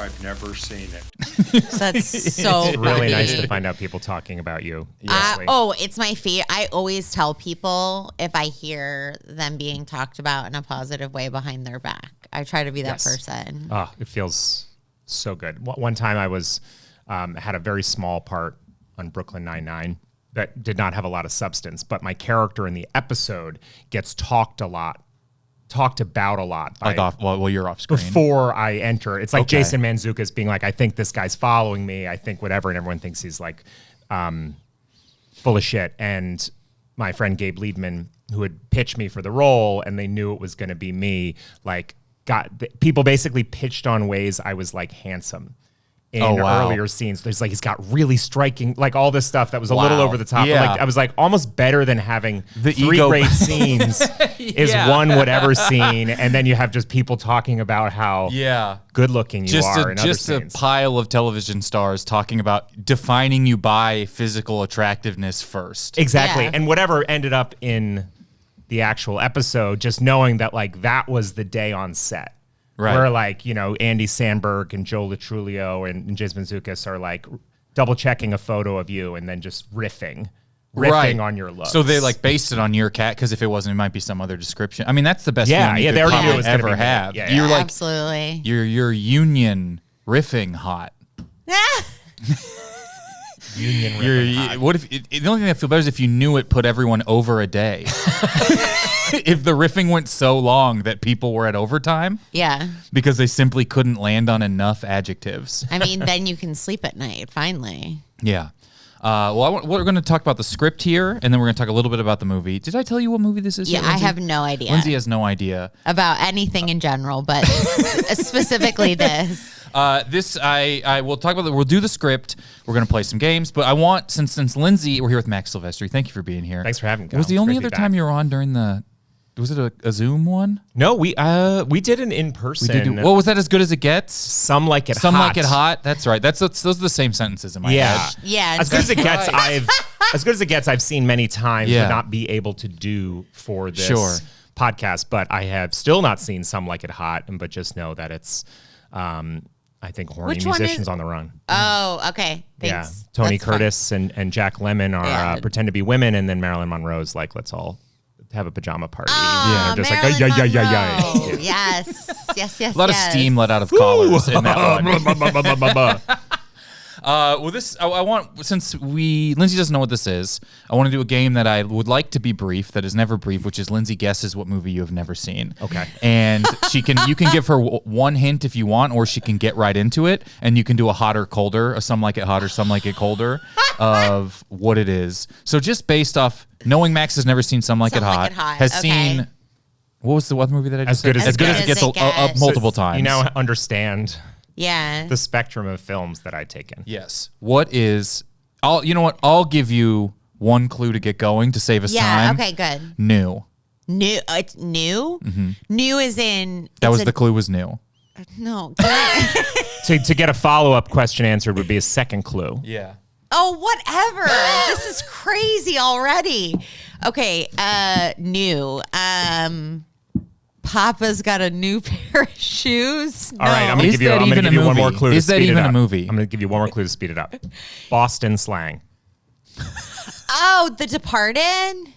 I've never seen it. That's so It's really funny. nice to find out people talking about you. It's my favorite. I always tell people if I hear them being talked about in a positive way behind their back. I try to be that person. Oh, it feels so good. One time I was had a very small part on Brooklyn Nine-Nine that did not have a lot of substance, but my character in the episode gets talked about a lot. While you're off screen. Before I enter. It's like Jason Mantzoukas being like, I think this guy's following me. I think whatever. And everyone thinks he's like full of shit. And my friend Gabe Liedman, who had pitched me for the role and they knew it was going to be me, like people basically pitched on ways I was like handsome. In earlier scenes, there's like he's got really striking, like all this stuff that was a little over the top. Yeah. Like I was like almost better than having The three ego- great scenes is one whatever scene, and then you have just people talking about how good looking you are. Just a pile of television stars talking about defining you by physical attractiveness first. Exactly, Yeah. and whatever ended up in the actual episode, just knowing that like that was the day on set. Right. Where like, you know, Andy Samberg and Joe Latrulio and Jason Mantzoukas are like double checking a photo of you and then just riffing on your looks. So they like based it on your cat because if it wasn't, it might be some other description. I mean, that's the best Yeah, feeling you they could already knew it was gonna ever be me. have. Yeah, You're like Absolutely. you're union riffing hot. union riffing hot. What if the only thing I feel better is if you knew it put everyone over a day. If the riffing went so long that people were at overtime Yeah. because they simply couldn't land on enough adjectives. I mean, then you can sleep at night, finally. Yeah. We're going to talk about the script here, and then we're going to talk a little bit about the movie. Did I tell you what movie this is? Yeah, yet, I Lindsay? have no idea. Lindsay has no idea. About anything in general, but specifically this. I will talk about. We'll do the script. We're gonna play some games, but I want since Lindsay, we're here with Max Silvestri. Thank you for being here. Thanks for having me. Was the Kyle. only It's great other to be time back. you were on during the? Was it a Zoom one? No, we did an in person. Well, was that as good as it gets? Some like it Some hot. like it hot. That's right. Those are the same sentences in my head. Yeah. As good as it gets, I've seen many times, Yeah. but not be able to do for this Sure. podcast. But I have still not seen Some Like It Hot, but just know that it's, I think, horny Which one musicians is- on the run. Oh, okay. Thanks. Yeah, Tony That's fine. Curtis and Jack Lemmon are Yeah. pretend to be women, and then Marilyn Monroe's like, let's all have a pajama party. Oh, They're just Marilyn like, Monroe. Yes. A lot of steam let out of collars in that one. I want, since Lindsay doesn't know what this is, I want to do a game that I would like to be brief, that is never brief, which is Lindsay guesses what movie you have never seen. Okay. And you can give her one hint if you want, or she can get right into it, and you can do a hot or colder, a some like it hot or some like it colder of what it is. So just based off knowing Max has never seen Some Like It Some Like Hot, It Hot, has okay. seen, what was the other movie that I just As Good said? As It As Good As It Gets multiple times. You now understand Yeah. the spectrum of films that I take in. Yes. What is? You know what? I'll give you one clue to get going to save us Yeah. time. Okay, good. New. New. It's new? New is in. That it's was a- the clue. Was new. No. Can I- To get a follow-up question answered would be a second clue. Yeah. Oh, whatever. This is crazy already. Okay, new. Papa's got a new pair of shoes. All right, I'm going Is to give you, that I'm gonna even give a you one more movie? clue Is to that speed even it a up. movie? I'm going to give you one more clue to speed it up. Boston slang. Oh, The Departed?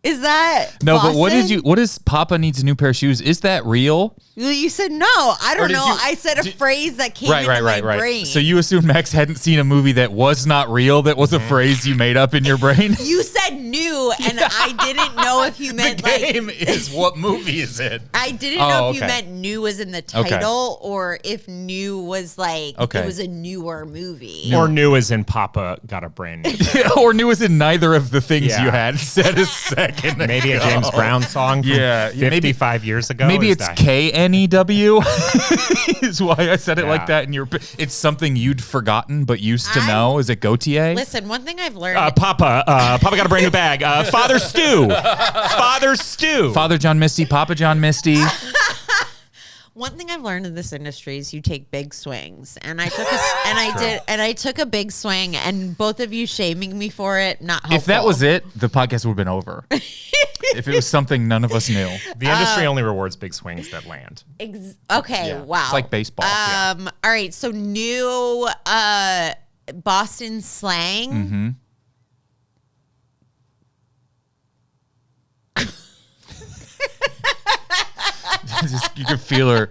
Is that No, Boston? but what is Papa needs a new pair of shoes? Is that real? Well, you said no. I Or don't did know. you- I said a phrase that came Right. into my brain. So you assume Max hadn't seen a movie that was not real, that was a phrase you made up in your brain? You said new, and I didn't know if you meant The like. game is what movie is it? I didn't know if you okay. meant new was in the title or if new was like Okay. it was a newer movie. Or new as in Papa got a brand new. Or new is in neither of the things Yeah. you had said a second Maybe a ago. James Brown song from Yeah, maybe- 55 years ago. Maybe Is it's that- KNEW is why I said it Yeah. like that. And it's something you'd forgotten but used to know. Is it Gautier? Listen, one thing I've learned. Papa got a brand new bag. Father Stew. Father Stew. Father John Misty, Papa John Misty. One thing I've learned in this industry is you take big swings, and I took I took a big swing, and both of you shaming me for it, not helpful. If that was it, the podcast would have been over. if it was something none of us knew. The industry only rewards big swings that land. Okay, Yeah. wow. It's like baseball. All right, so new Boston slang. Mm-hmm. You can feel her.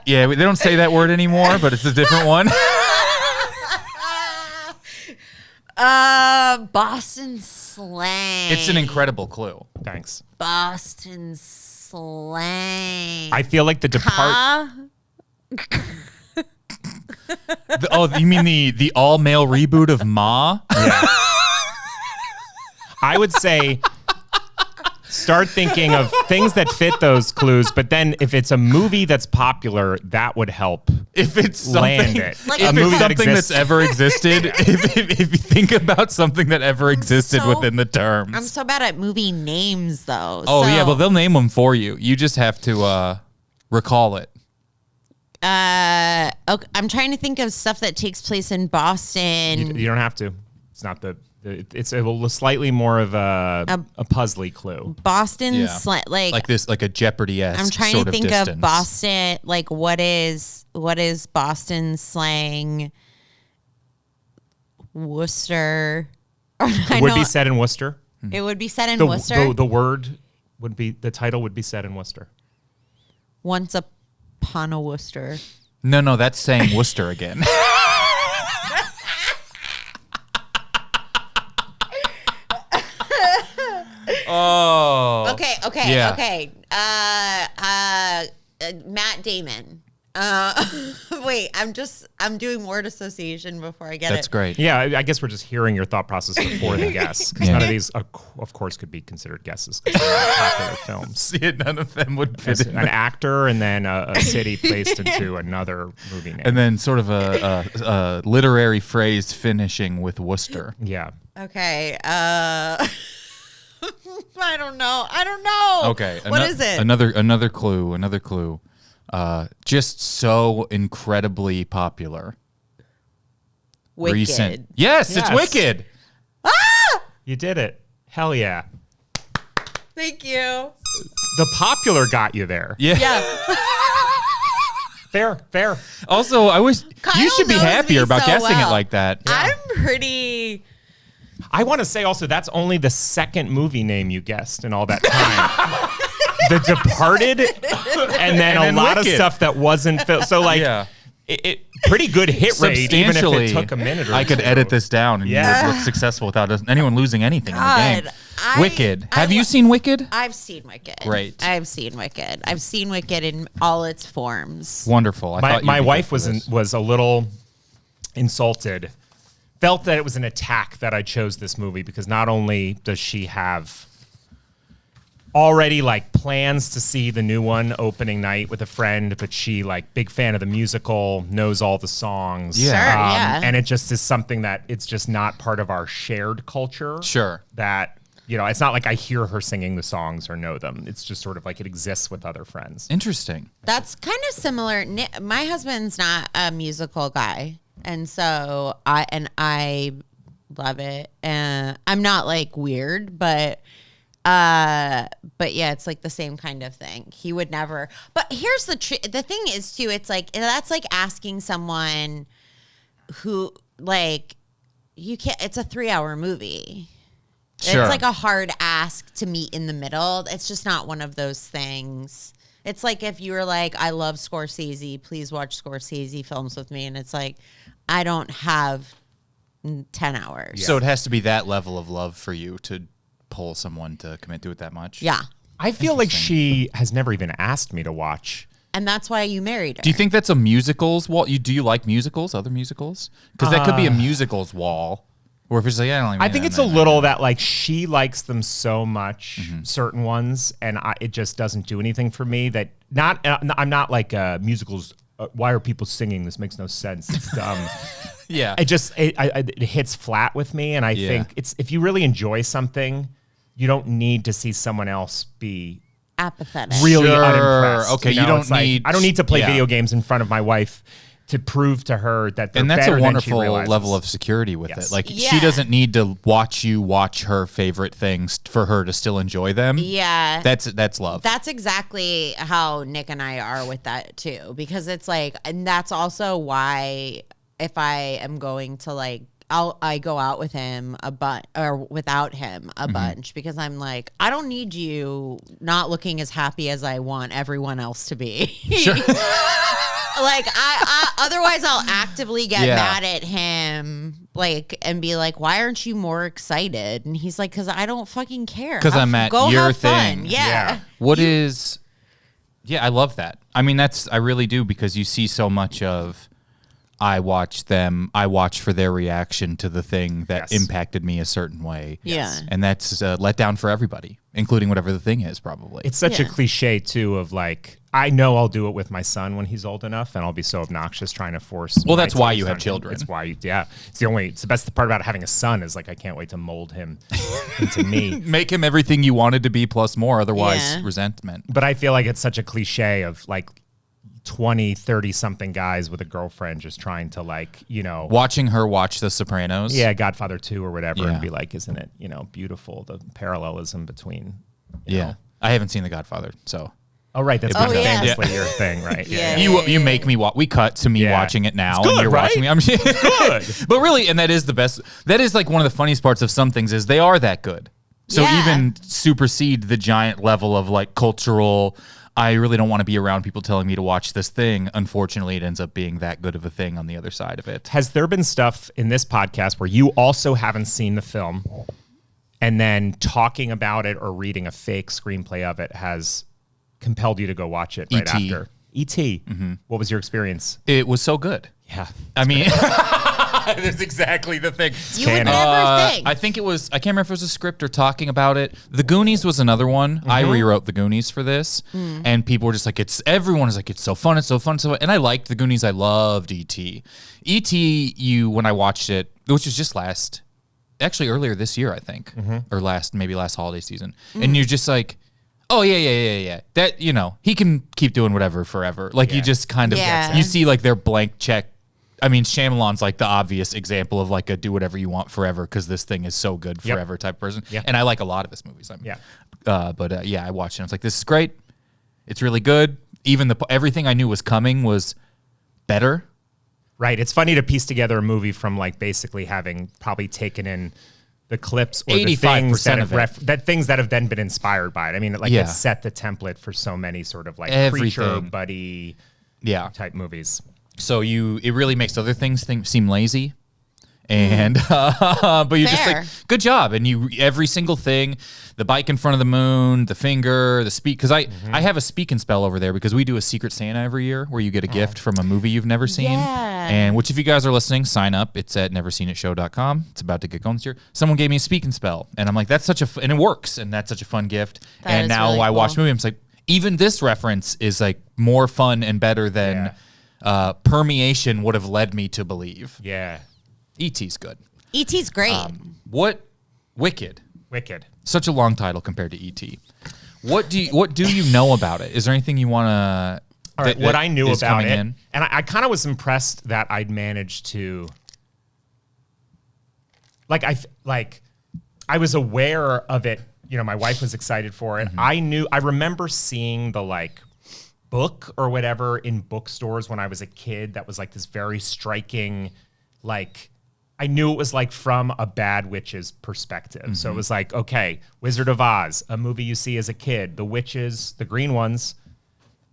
Yeah, they don't say that word anymore, but it's a different one. Boston slang. It's an incredible clue. Thanks. Boston slang. I feel like the You mean the all male reboot of Ma? Yeah. I would say start thinking of things that fit those clues, but then if it's a movie that's popular, that would help. If it's land something, it. Like if a movie it's that something exists. that's ever existed, if you think about something that ever existed so- within the terms. I'm so bad at movie names, though. Oh yeah, So, well they'll name them for you. You just have to recall it. okay, I'm trying to think of stuff that takes place in Boston. You don't have to. It's not it's a slightly more of a puzzly clue. Boston Yeah. slang, like This, like a Jeopardy-esque I'm trying sort to of think distance. of Boston. Like, what is Boston slang? Worcester. It would be set in Worcester. It would be set in Worcester. The word would be, the title would be set in Worcester. Once upon a Worcester. No, that's saying Worcester again. Oh. Okay. Yeah. Okay. Matt Damon. Wait, I'm doing word association before I get That's it. great. Yeah, I guess we're just hearing your thought process before the guess. Because none of these, of course, could be considered guesses because they're not popular films. See, none of them would fit in. An actor and then a city placed into another movie name. And then sort of a literary phrase finishing with Worcester. Yeah. Okay. I don't know. Okay. What is it? Another clue. Just so incredibly popular. Wicked. Recent. Yes, it's Yes. Wicked. You did it. Hell yeah. Thank you. The popular got you there. Yeah. Yeah. Fair. Also, I wish Kyle you should be knows happier me about so guessing well. it like that. I'm pretty. I want to say also that's only the second movie name you guessed in all that time. The Departed, and then a then lot of Wicked. stuff that wasn't so like Yeah. it pretty good hit rate, even if Substantially, it took a minute or I could two. edit this down and Yeah. you would look successful without anyone losing anything in the game. God, Wicked. Have you seen Wicked? I've seen Wicked. Great. I've seen Wicked. I've seen Wicked in all its forms. Wonderful. I thought My you'd be wife good for this. was a little insulted, felt that it was an attack that I chose this movie because not only does she have already like plans to see the new one opening night with a friend, but she like big fan of the musical, knows all the songs. Yeah. Sure, yeah. And it just is something that it's just not part of our shared culture. Sure. That, it's not like I hear her singing the songs or know them. It's just sort of like it exists with other friends. Interesting. That's kind of similar. My husband's not a musical guy, and so I love it. And I'm not like weird, but yeah, it's like the same kind of thing. He would never. But here's the thing is too. It's like that's like asking someone who like you can't. It's a 3-hour movie. Sure. It's like a hard ask to meet in the middle. It's just not one of those things. It's like if you were like, I love Scorsese, please watch Scorsese films with me. And it's like, I don't have 10 hours. So it has to be that level of love for you to pull someone to commit to it that much? Yeah. I feel like she has never even asked me to watch. And that's why you married her. Do you think that's a musicals wall? Do you like musicals, other musicals? Because that could be a musicals wall. Or if it's like, I don't like I think it's a little that like she likes them so much, certain ones, and it just doesn't do anything for me. That I'm not like musicals. Why are people singing? This makes no sense. It's dumb. Yeah. It hits flat with me, and I think it's if you really enjoy something, you don't need to see someone else be apathetic? really Sure. unimpressed. Okay, you don't it's like, need- I don't need to play yeah. video games in front of my wife to prove to her that they're and that's better a than she wonderful realizes. level of security with Yes. it. Like Yeah. she doesn't need to watch you watch her favorite things for her to still enjoy them. Yeah. That's love. That's exactly how Nick and I are with that too, because it's like, and that's also why if I am going to like, I go out with him a bunch or without him a bunch, because I'm like, I don't need you not looking as happy as I want everyone else to be. Sure. Like I otherwise I'll actively get Yeah. mad at him, like, and be like, why aren't you more excited? And he's like, because I don't fucking care. 'Cause I'm at Go your have fun. thing. Yeah. I love that. I mean, I really do, because you see so much of, I watch for their reaction to the thing that Yes. impacted me a certain way. Yeah. And that's a letdown for everybody, including whatever the thing is, probably. It's such a Yeah. cliche too of like, I know I'll do it with my son when he's old enough, and I'll be so obnoxious trying to force. Well, my that's why taste you have on him. children. It's why, it's the best part about having a son is like, I can't wait to mold him into me. Make him everything you wanted to be plus more, otherwise Yeah. resentment. But I feel like it's such a cliche of like 20, 30 something guys with a girlfriend just trying to like, Watching her watch The Sopranos. yeah, Godfather 2 or whatever, Yeah. and be like, isn't it, beautiful, the parallelism between, you Yeah. know. I haven't seen The Godfather, so. Oh, right. That's Oh, yeah. famously your thing, right? Yeah. You make me watch. We cut to me Yeah. watching it now, It's good, and you're right? watching me. I'm good, but really, and that is the best. That is like one of the funniest parts of some things is they are that good. So Yeah. even supersede the giant level of like cultural. I really don't want to be around people telling me to watch this thing. Unfortunately, it ends up being that good of a thing on the other side of it. Has there been stuff in this podcast where you also haven't seen the film, and then talking about it or reading a fake screenplay of it has compelled you to go watch it right E.T. after? E.T. What was your experience? It was so good. Yeah. I mean, that's exactly the thing. You would canon. never think. I think it was, I can't remember if it was a script or talking about it. The Goonies was another one. I rewrote The Goonies for this. And people were just like, everyone is like, it's so fun, it's so fun, so fun. And I liked The Goonies. I loved E.T. E.T., when I watched it, which was just earlier this year, I think, or maybe last holiday season. And you're just like, oh, yeah. That, he can keep doing whatever forever. Like, you just kind of, Yeah. you see like their blank check. I mean, Shyamalan's like the obvious example of like a do whatever you want forever because this thing is so good Yep. forever type person. Yeah. And I like a lot of his movies. Yeah. But I watched it. I was like, this is great. It's really good. Even everything I knew was coming was better. Right. It's funny to piece together a movie from like basically having probably taken in the clips or the things that 85% of have things that have then been inspired by it. I mean, like Yeah. it set the template for so many sort of like creature Everything. buddy Yeah. type movies. So it really makes other things seem lazy. And but you're just Fair. like, good job. And every single thing, the bike in front of the moon, the finger, the speak, because I have a speak and spell over there because we do a Secret Santa every year where you get a gift from a movie you've never seen. Yeah. And which, if you guys are listening, sign up. It's at neverseenitshow.com. It's about to get going this year. Someone gave me a speak and spell, and I'm like, that's and it works, and that's such a fun gift. That and is now really I watch cool. the movie, I'm just like, even this reference is like more fun and better than permeation would have led me to believe. Yeah. E.T.'s good. E.T.'s great. Wicked. Wicked. Such a long title compared to E.T. What do you know about it? Is there anything you want to? All right, what I knew about it, in? and I kind of was impressed that I'd managed to, I was aware of it. My wife was excited for it. I remember seeing the like book or whatever in bookstores when I was a kid. That was like this very striking, like, I knew it was like from a bad witch's perspective. So it was like, okay, Wizard of Oz, a movie you see as a kid. The witches, the green ones,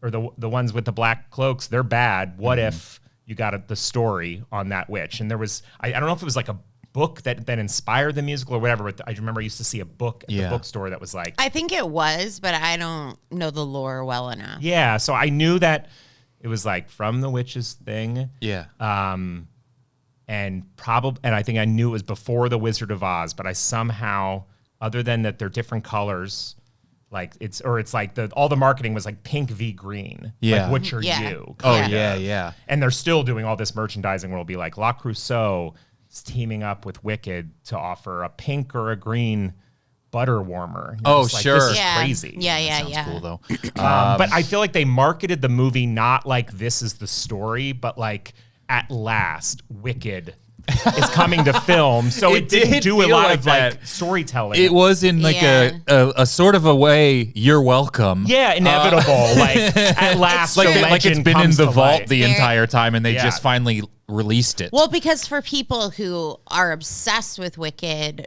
or the ones with the black cloaks, they're bad. What if you got the story on that witch? And there was, I don't know if it was like a book that then inspired the musical or whatever, but I remember I used to see a book at the bookstore that was like... I think it was, but I don't know the lore well enough. Yeah, so I knew that it was like from the witches thing. Yeah. And I think I knew it was before the Wizard of Oz, but I somehow, other than that they're different colors, like it's like all the marketing was like pink v green. Yeah. Like, which are Yeah. you? Oh kind yeah, of. yeah. And they're still doing all this merchandising where it'll be like La Crusoe is teaming up with Wicked to offer a pink or a green butter warmer. Oh, just like, sure. This is Yeah. crazy. Yeah. Sounds cool though. But I feel like they marketed the movie not like this is the story, but like at last, Wicked is coming to film. So it didn't do a feel lot like of that. like storytelling. It was in like a sort of a way, you're welcome. Yeah, inevitable. Like at last, like, the like it's legend been in comes the to vault life. the entire time, and they Yeah. just finally released it. Well, because for people who are obsessed with Wicked,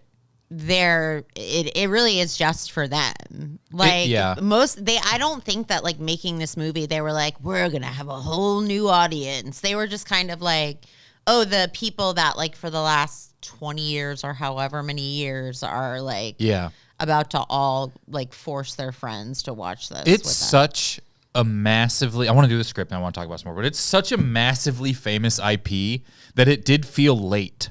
it really is just for them. Like I don't think that like making this movie, they were like, we're gonna have a whole new audience. They were just kind of like, oh, the people that like for the last 20 years or however many years are like about to all like force their friends to watch this. It's such a massively, I want to do the script and I want to talk about some more, but it's such a massively famous IP that it did feel late.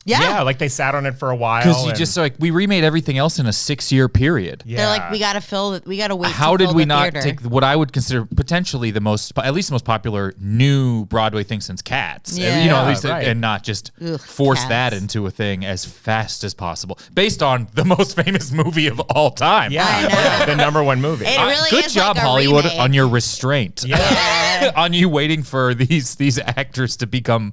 Yeah, like they sat on it for a while. Because you just like, we remade everything else in a 6-year period. Yeah. They're like, we got to wait. How to did fill we the not theater. take what I would consider potentially the most, at least the most popular new Broadway thing since Cats? Yeah. You know, at least right. and not just Ugh, force Cats. that into a thing as fast as possible, based on the most famous movie of all time. Yeah, the number one movie. It really Good is job, like a Hollywood, remake. on your restraint. Yeah. On you waiting for these actors to become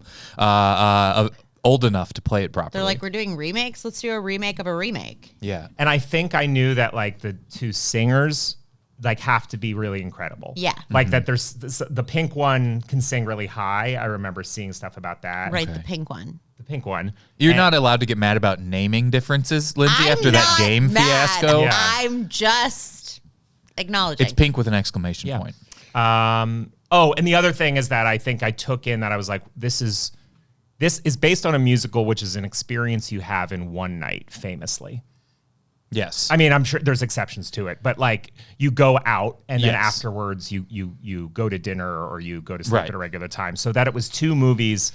old enough to play it properly. They're like, we're doing remakes. Let's do a remake of a remake. yeah. And I think I knew that like the two singers like have to be really incredible. Yeah. Like that there's the pink one can sing really high. I remember seeing stuff about that. Right, the pink one. The pink one. You're And- not allowed to get mad about naming differences, Lindsay, after that not game mad. fiasco. Yeah. I'm just acknowledging. It's pink with an exclamation point. Oh, and the other thing is that I think I took in that I was like, this is based on a musical, which is an experience you have in one night, famously. Yes. I mean, I'm sure there's exceptions to it, but like you go out and then Yes. afterwards you go to dinner or you go to sleep Right. at a regular time. So that it was two movies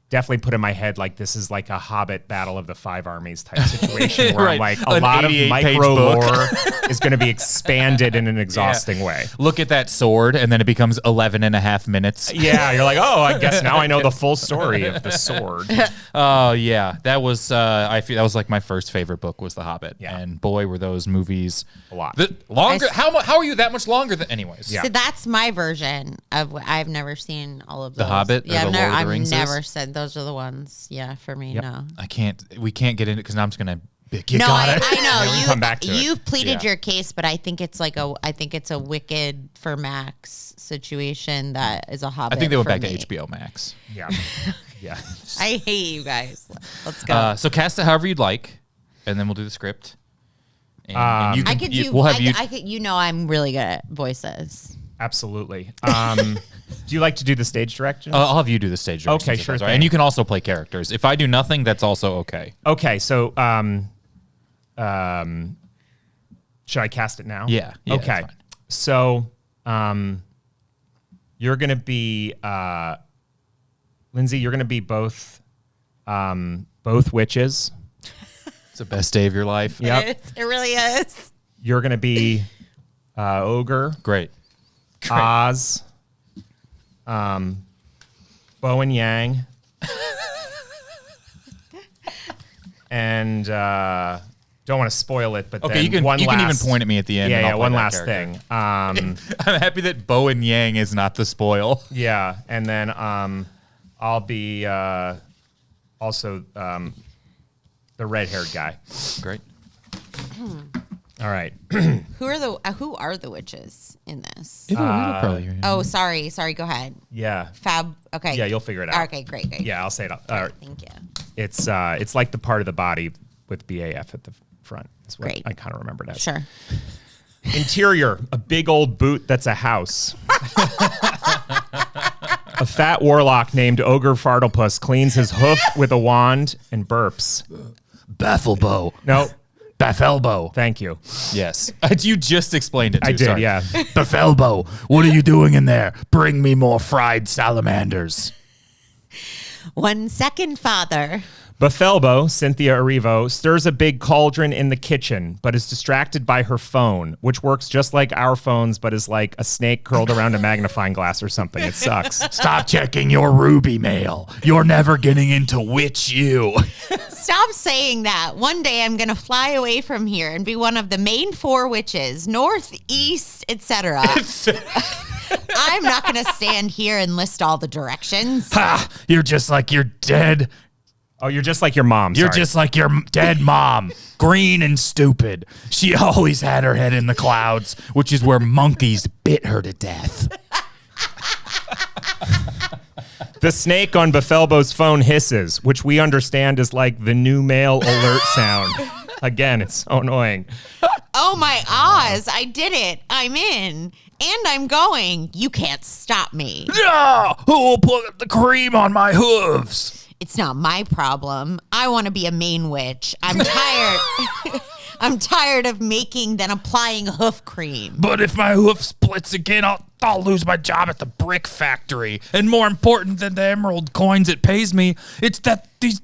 definitely put in my head like this is like a Hobbit Battle of the Five Armies type situation where I'm Right. like a An lot of 88-page micro book. lore is going to be expanded in an exhausting way. Look at that sword, and then it becomes 11 and a half minutes. Yeah, you're like, oh, I guess now I know the full story of the sword. Oh yeah, that was I feel that was like my first favorite book was The Hobbit, Yeah. and boy were those movies A lot. longer. How are you that much longer than? Anyways, Yeah. So that's my version of I've never seen all of those. Hobbit or Yeah, the Lord of the I've Rings never is? said those are the ones. Yeah, for me, no. we can't get into it because now I'm just gonna. You No, got I it. know Yeah, we can you. come back to it. You've pleaded Yeah. your case, but I think it's a Wicked for Max situation that is a Hobbit. I think they went for back me. to HBO Max. Yeah. Yeah. I hate you guys. Let's go. So cast it however you'd like, and then we'll do the script. And you I can, could do. We'll have you. I could. You know, I'm really good at voices. Absolutely. Do you like to do the stage direction? I'll have you do the stage directions. Okay, if sure that's all thing. And you can also play characters. If I do nothing, that's also okay. Okay, so should I cast it now? Yeah, Okay. that's fine. So you're gonna be Lindsay, you're gonna be both witches. It's the best day of your life. Yep. It is. It really is. You're gonna be ogre, Great. Oz, Bo and Yang, and don't want to spoil it, but Okay, then you can one even last, point at me at the end. Yeah, and I'll yeah. play One that last character. thing. I'm happy that Bo and Yang is not the spoil. Yeah, and then I'll be also the red-haired guy. Great. All right. Who are the witches in this? Probably. Oh, sorry. Go ahead. Yeah. Fab. Okay. Yeah, you'll figure it out. Okay, great. Yeah, I'll say it. Thank you. It's like the part of the body with BAF at the front. That's what Great. I kind of remembered as. Sure. Interior, a big old boot that's a house. A fat warlock named Ogre Fartlepus cleans his hoof with a wand and burps. Bafflebo. Nope. Baffelbo. Thank you. Yes. You just explained it too. I did, sorry. yeah. Baffelbo, what are you doing in there? Bring me more fried salamanders. 1 second, Father. Baffelbo, Cynthia Erivo, stirs a big cauldron in the kitchen, but is distracted by her phone, which works just like our phones, but is like a snake curled around a magnifying glass or something. It sucks. Stop checking your Ruby mail. You're never getting into Witch U. Stop saying that. One day I'm going to fly away from here and be one of the main 4 witches, north, east, etc. I'm not going to stand here and list all the directions. Ha! You're just like your dead. Oh, you're just like your mom. You're just like your dead mom. Green and stupid. She always had her head in the clouds, which is where monkeys bit her to death. The snake on Befelbo's phone hisses, which we understand is like the new mail alert sound. Again, it's so annoying. Oh my Oz, I did it. I'm in. And I'm going. You can't stop me. No! Who will put the cream on my hooves? It's not my problem. I want to be a main witch. I'm tired. I'm tired of making then applying hoof cream. But if my hoof splits again, I'll lose my job at the brick factory. And more important than the emerald coins it pays me, it's that the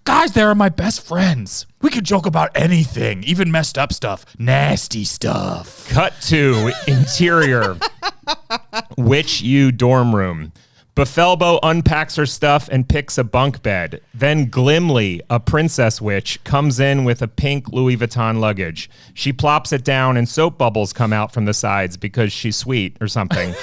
guys there are my best friends. We could joke about anything, even messed up stuff, nasty stuff. Cut to interior Witch U dorm room. Befelbo unpacks her stuff and picks a bunk bed. Then Glimly, a princess witch, comes in with a pink Louis Vuitton luggage. She plops it down and soap bubbles come out from the sides because she's sweet or something.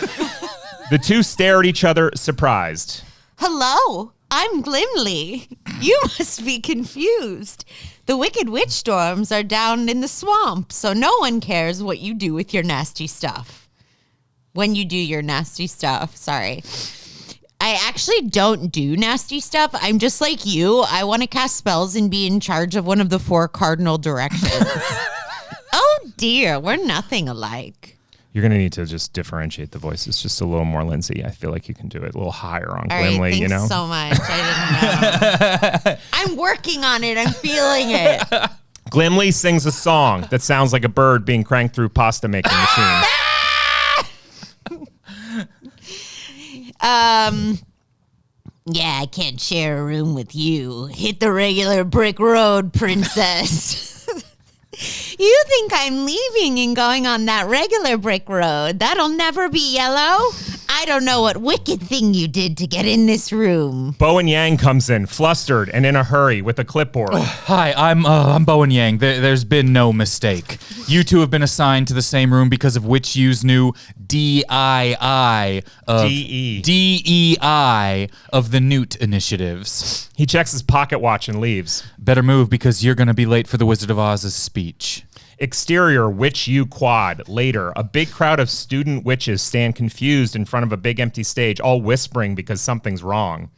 The two stare at each other, surprised. Hello, I'm Glimly. You must be confused. The Wicked Witch storms are down in the swamp, so no one cares what you do with your nasty stuff. When you do your nasty stuff, sorry. I actually don't do nasty stuff. I'm just like you. I want to cast spells and be in charge of one of the 4 cardinal directions. Oh dear, we're nothing alike. You're going to need to just differentiate the voices just a little more, Lindsay. I feel like you can do it a little higher on Glimly, right, you know? so much. I didn't know. I'm working on it. I'm feeling it. Glimly sings a song that sounds like a bird being cranked through pasta making machine. Yeah, I can't share a room with you. Hit the regular brick road, princess. You think I'm leaving and going on that regular brick road? That'll never be yellow. I don't know what wicked thing you did to get in this room. Bowen Yang comes in, flustered and in a hurry with a clipboard. Hi, I'm Bowen Yang. There's been no mistake. You two have been assigned to the same room because of Witch U's new DEI of DEI of the Newt initiatives. He checks his pocket watch and leaves. Better move because you're going to be late for the Wizard of Oz's speech. Exterior Witch U quad. Later, a big crowd of student witches stand confused in front of a big empty stage, all whispering because something's wrong.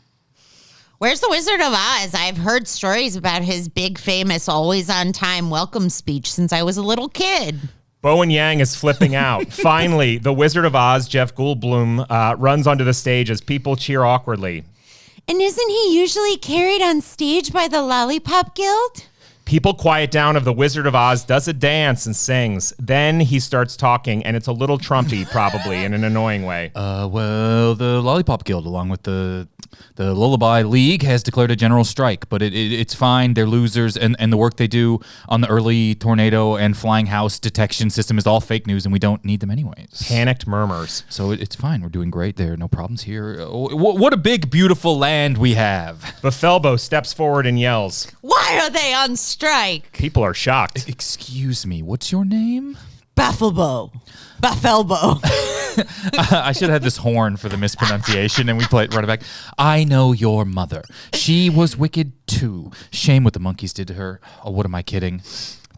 Where's the Wizard of Oz? I've heard stories about his big, famous, always on time welcome speech since I was a little kid. Bowen Yang is flipping out. Finally, the Wizard of Oz, Jeff Goldblum, runs onto the stage as people cheer awkwardly. And isn't he usually carried on stage by the Lollipop Guild? People quiet down as the Wizard of Oz does a dance and sings. Then he starts talking, and it's a little Trumpy, probably, in an annoying way. Well, the Lollipop Guild, along with the Lullaby League, has declared a general strike, but it's fine. They're losers, and the work they do on the early tornado and flying house detection system is all fake news, and we don't need them anyways. Panicked murmurs. So it's fine. We're doing great there. No problems here. What a big, beautiful land we have. Befelbo steps forward and yells. Why are they on strike? People are shocked. Excuse me, what's your name? Bafflebo. I should have had this horn for the mispronunciation, and we play it right back. I know your mother. She was wicked too. Shame what the monkeys did to her. Oh, what am I kidding?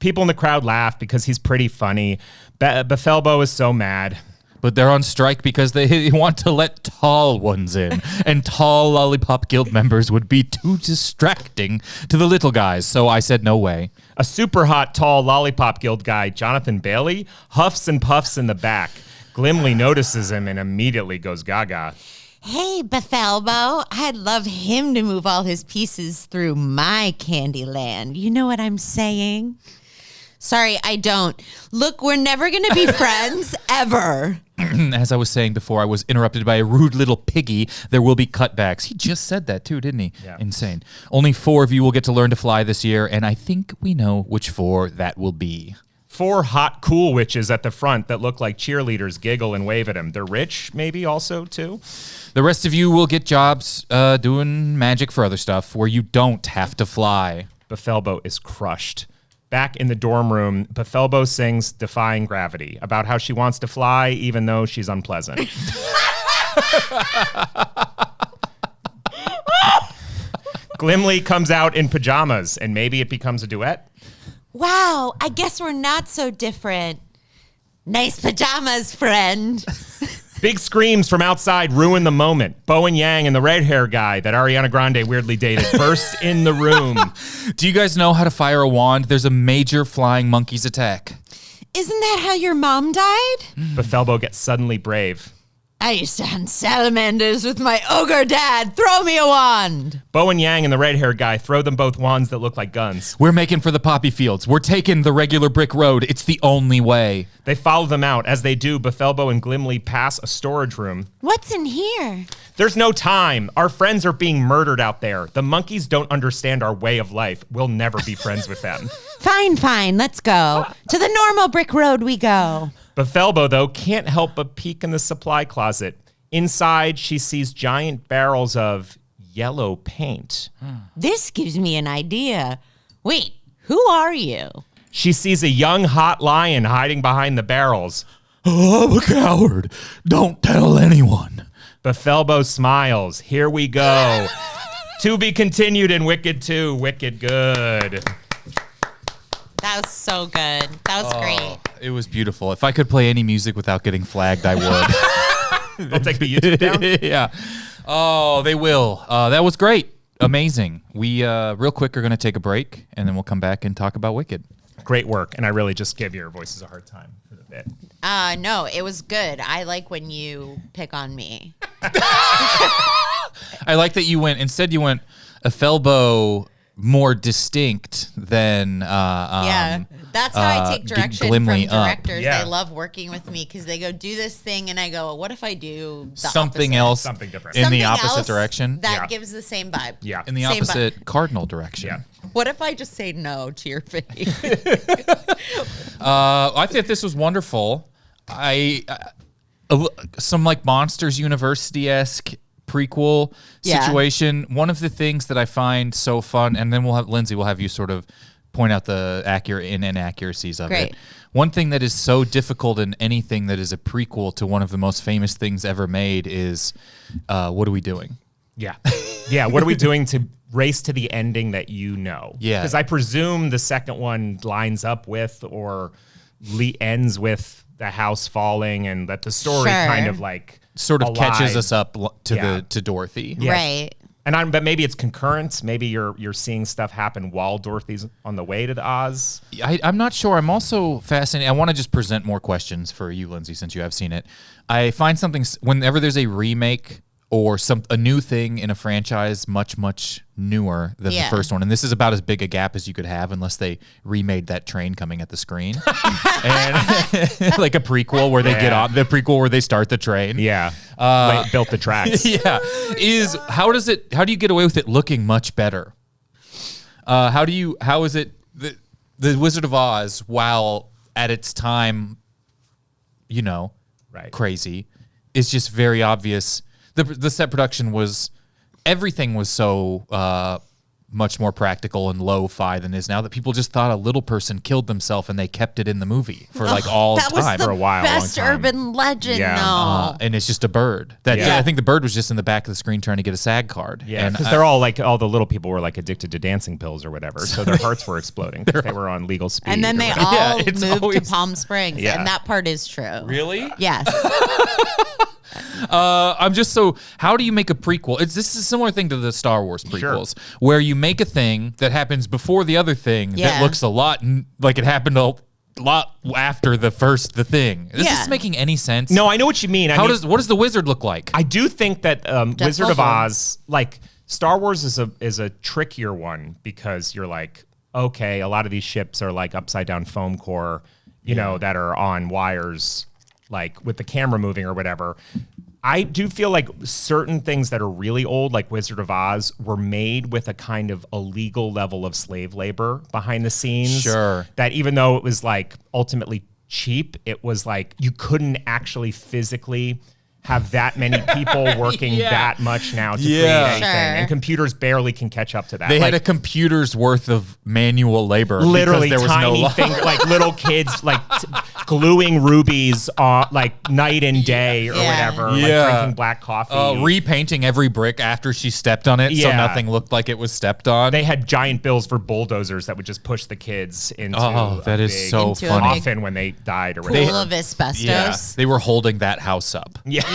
People in the crowd laugh because he's pretty funny. Befelbo is so mad. But they're on strike because they want to let tall ones in. And tall Lollipop Guild members would be too distracting to the little guys. So I said no way. A super hot, tall Lollipop Guild guy, Jonathan Bailey, huffs and puffs in the back. Glimly notices him and immediately goes gaga. Hey, Befelbo, I'd love him to move all his pieces through my candy land. You know what I'm saying? Sorry, I don't. Look, we're never going to be friends, ever. As I was saying before, I was interrupted by a rude little piggy. There will be cutbacks. He just said that too, didn't he? Yeah. Insane. Only 4 of you will get to learn to fly this year, and I think we know which 4 that will be. 4 hot, cool witches at the front that look like cheerleaders giggle and wave at him. They're rich, maybe, also, too? The rest of you will get jobs doing magic for other stuff where you don't have to fly. Befelbo is crushed. Back in the dorm room, Bethelbo sings Defying Gravity about how she wants to fly even though she's unpleasant. Glimley comes out in pajamas, and maybe it becomes a duet. Wow, I guess we're not so different. Nice pajamas, friend. Big screams from outside ruin the moment. Bowen Yang and the red hair guy that Ariana Grande weirdly dated burst in the room. Do you guys know how to fire a wand? There's a major flying monkeys attack. Isn't that how your mom died? Bethelbo gets suddenly brave. I used to hunt salamanders with my ogre dad. Throw me a wand. Bowen Yang and the red hair guy throw them both wands that look like guns. We're making for the poppy fields. We're taking the regular brick road. It's the only way. They follow them out. As they do, Bethelbo and Glimley pass a storage room. What's in here? There's no time. Our friends are being murdered out there. The monkeys don't understand our way of life. We'll never be friends with them. Fine. Let's go. To the normal brick road we go. Bethelbo, though, can't help but peek in the supply closet. Inside, she sees giant barrels of yellow paint. This gives me an idea. Wait, who are you? She sees a young, hot lion hiding behind the barrels. Oh, I'm a coward. Don't tell anyone. Bethelbo smiles. Here we go. To be continued in Wicked 2. Wicked good. That was so good. That was great. It was beautiful. If I could play any music without getting flagged, I would. They'll take the YouTube down? Yeah. Oh, they will. That was great. Amazing. We, real quick, are going to take a break, and then we'll come back and talk about Wicked. Great work. And I really just give your voices a hard time for the bit. No, it was good. I like when you pick on me. I like that you went Bethelbo more distinct than Yeah, that's how I take direction from Glimley directors. Yeah. They love working with me because they go, do this thing, and I go, what if I do the something opposite? else Something different. in Something the opposite else direction. that Yeah. gives the same vibe. Yeah. In the Same opposite cardinal direction. Yeah. What if I just say no to your face? I think this was wonderful. Some like Monsters University-esque prequel Yeah. situation. One of the things that I find so fun, and then Lindsay will have you sort of point out the inaccuracies of Great. it. One thing that is so difficult in anything that is a prequel to one of the most famous things ever made is, what are we doing? Yeah. Yeah. What are we doing to race to the ending that you know? Yeah. Because I presume the second one lines up with or ends with the house falling and that the story Sure. kind of like Sort of catches alive. us up to Yeah. to Dorothy. Yes. Right. And but maybe it's concurrent. Maybe you're seeing stuff happen while Dorothy's on the way to the Oz. I'm not sure. I'm also fascinated. I want to just present more questions for you, Lindsay, since you have seen it. I find something whenever there's a remake or a new thing in a franchise much newer than Yeah. the first one. And this is about as big a gap as you could have unless they remade that train coming at the screen. And like a prequel where they get on the prequel where they start the train. Yeah. Built the tracks. Yeah. How do you get away with it looking much better? How is it the Wizard of Oz, while at its time, Right. crazy, is just very obvious. The set production everything was so much more practical and lo-fi than is now that people just thought a little person killed themselves and they kept it in the movie for like all that was time. the For a while, best long time. urban legend, Yeah. though. And it's just a bird. Yeah. I think the bird was just in the back of the screen trying to get a SAG card. Yeah, And because they're all like all the little people were like addicted to dancing pills or whatever, so their hearts were exploding. They were on legal speed. And then or they whatever. all Yeah, it's moved always- to Palm Springs, Yeah. and that part is true. Really? Yes. How do you make a prequel? This is a similar thing to the Star Wars prequels, where you make a thing that happens before the other thing that Yeah. looks a lot like it happened a lot after the thing. Is Yeah. this making any sense? No, I know what you mean. What does the wizard look like? I do think that Wizard of Goldblum. Oz, like Star Wars, is a trickier one because you're like, okay, a lot of these ships are like upside down foam core, that are on wires, like with the camera moving or whatever. I do feel like certain things that are really old, like Wizard of Oz, were made with a kind of illegal level of slave labor behind the scenes. Sure. That even though it was like ultimately cheap, it was like you couldn't actually physically have that many people working that much now to create anything. Sure. And computers barely can catch up to that. They had a computer's worth of manual labor. Literally because there was tiny no like little kids like gluing rubies like night and day or whatever. Like drinking black coffee. Repainting every brick after she stepped on it so nothing looked like it was stepped on. They had giant bills for bulldozers that would just push the kids into that is so funny. Often when they died or Pool whatever. of asbestos. Yeah, they were holding that house up. Yeah.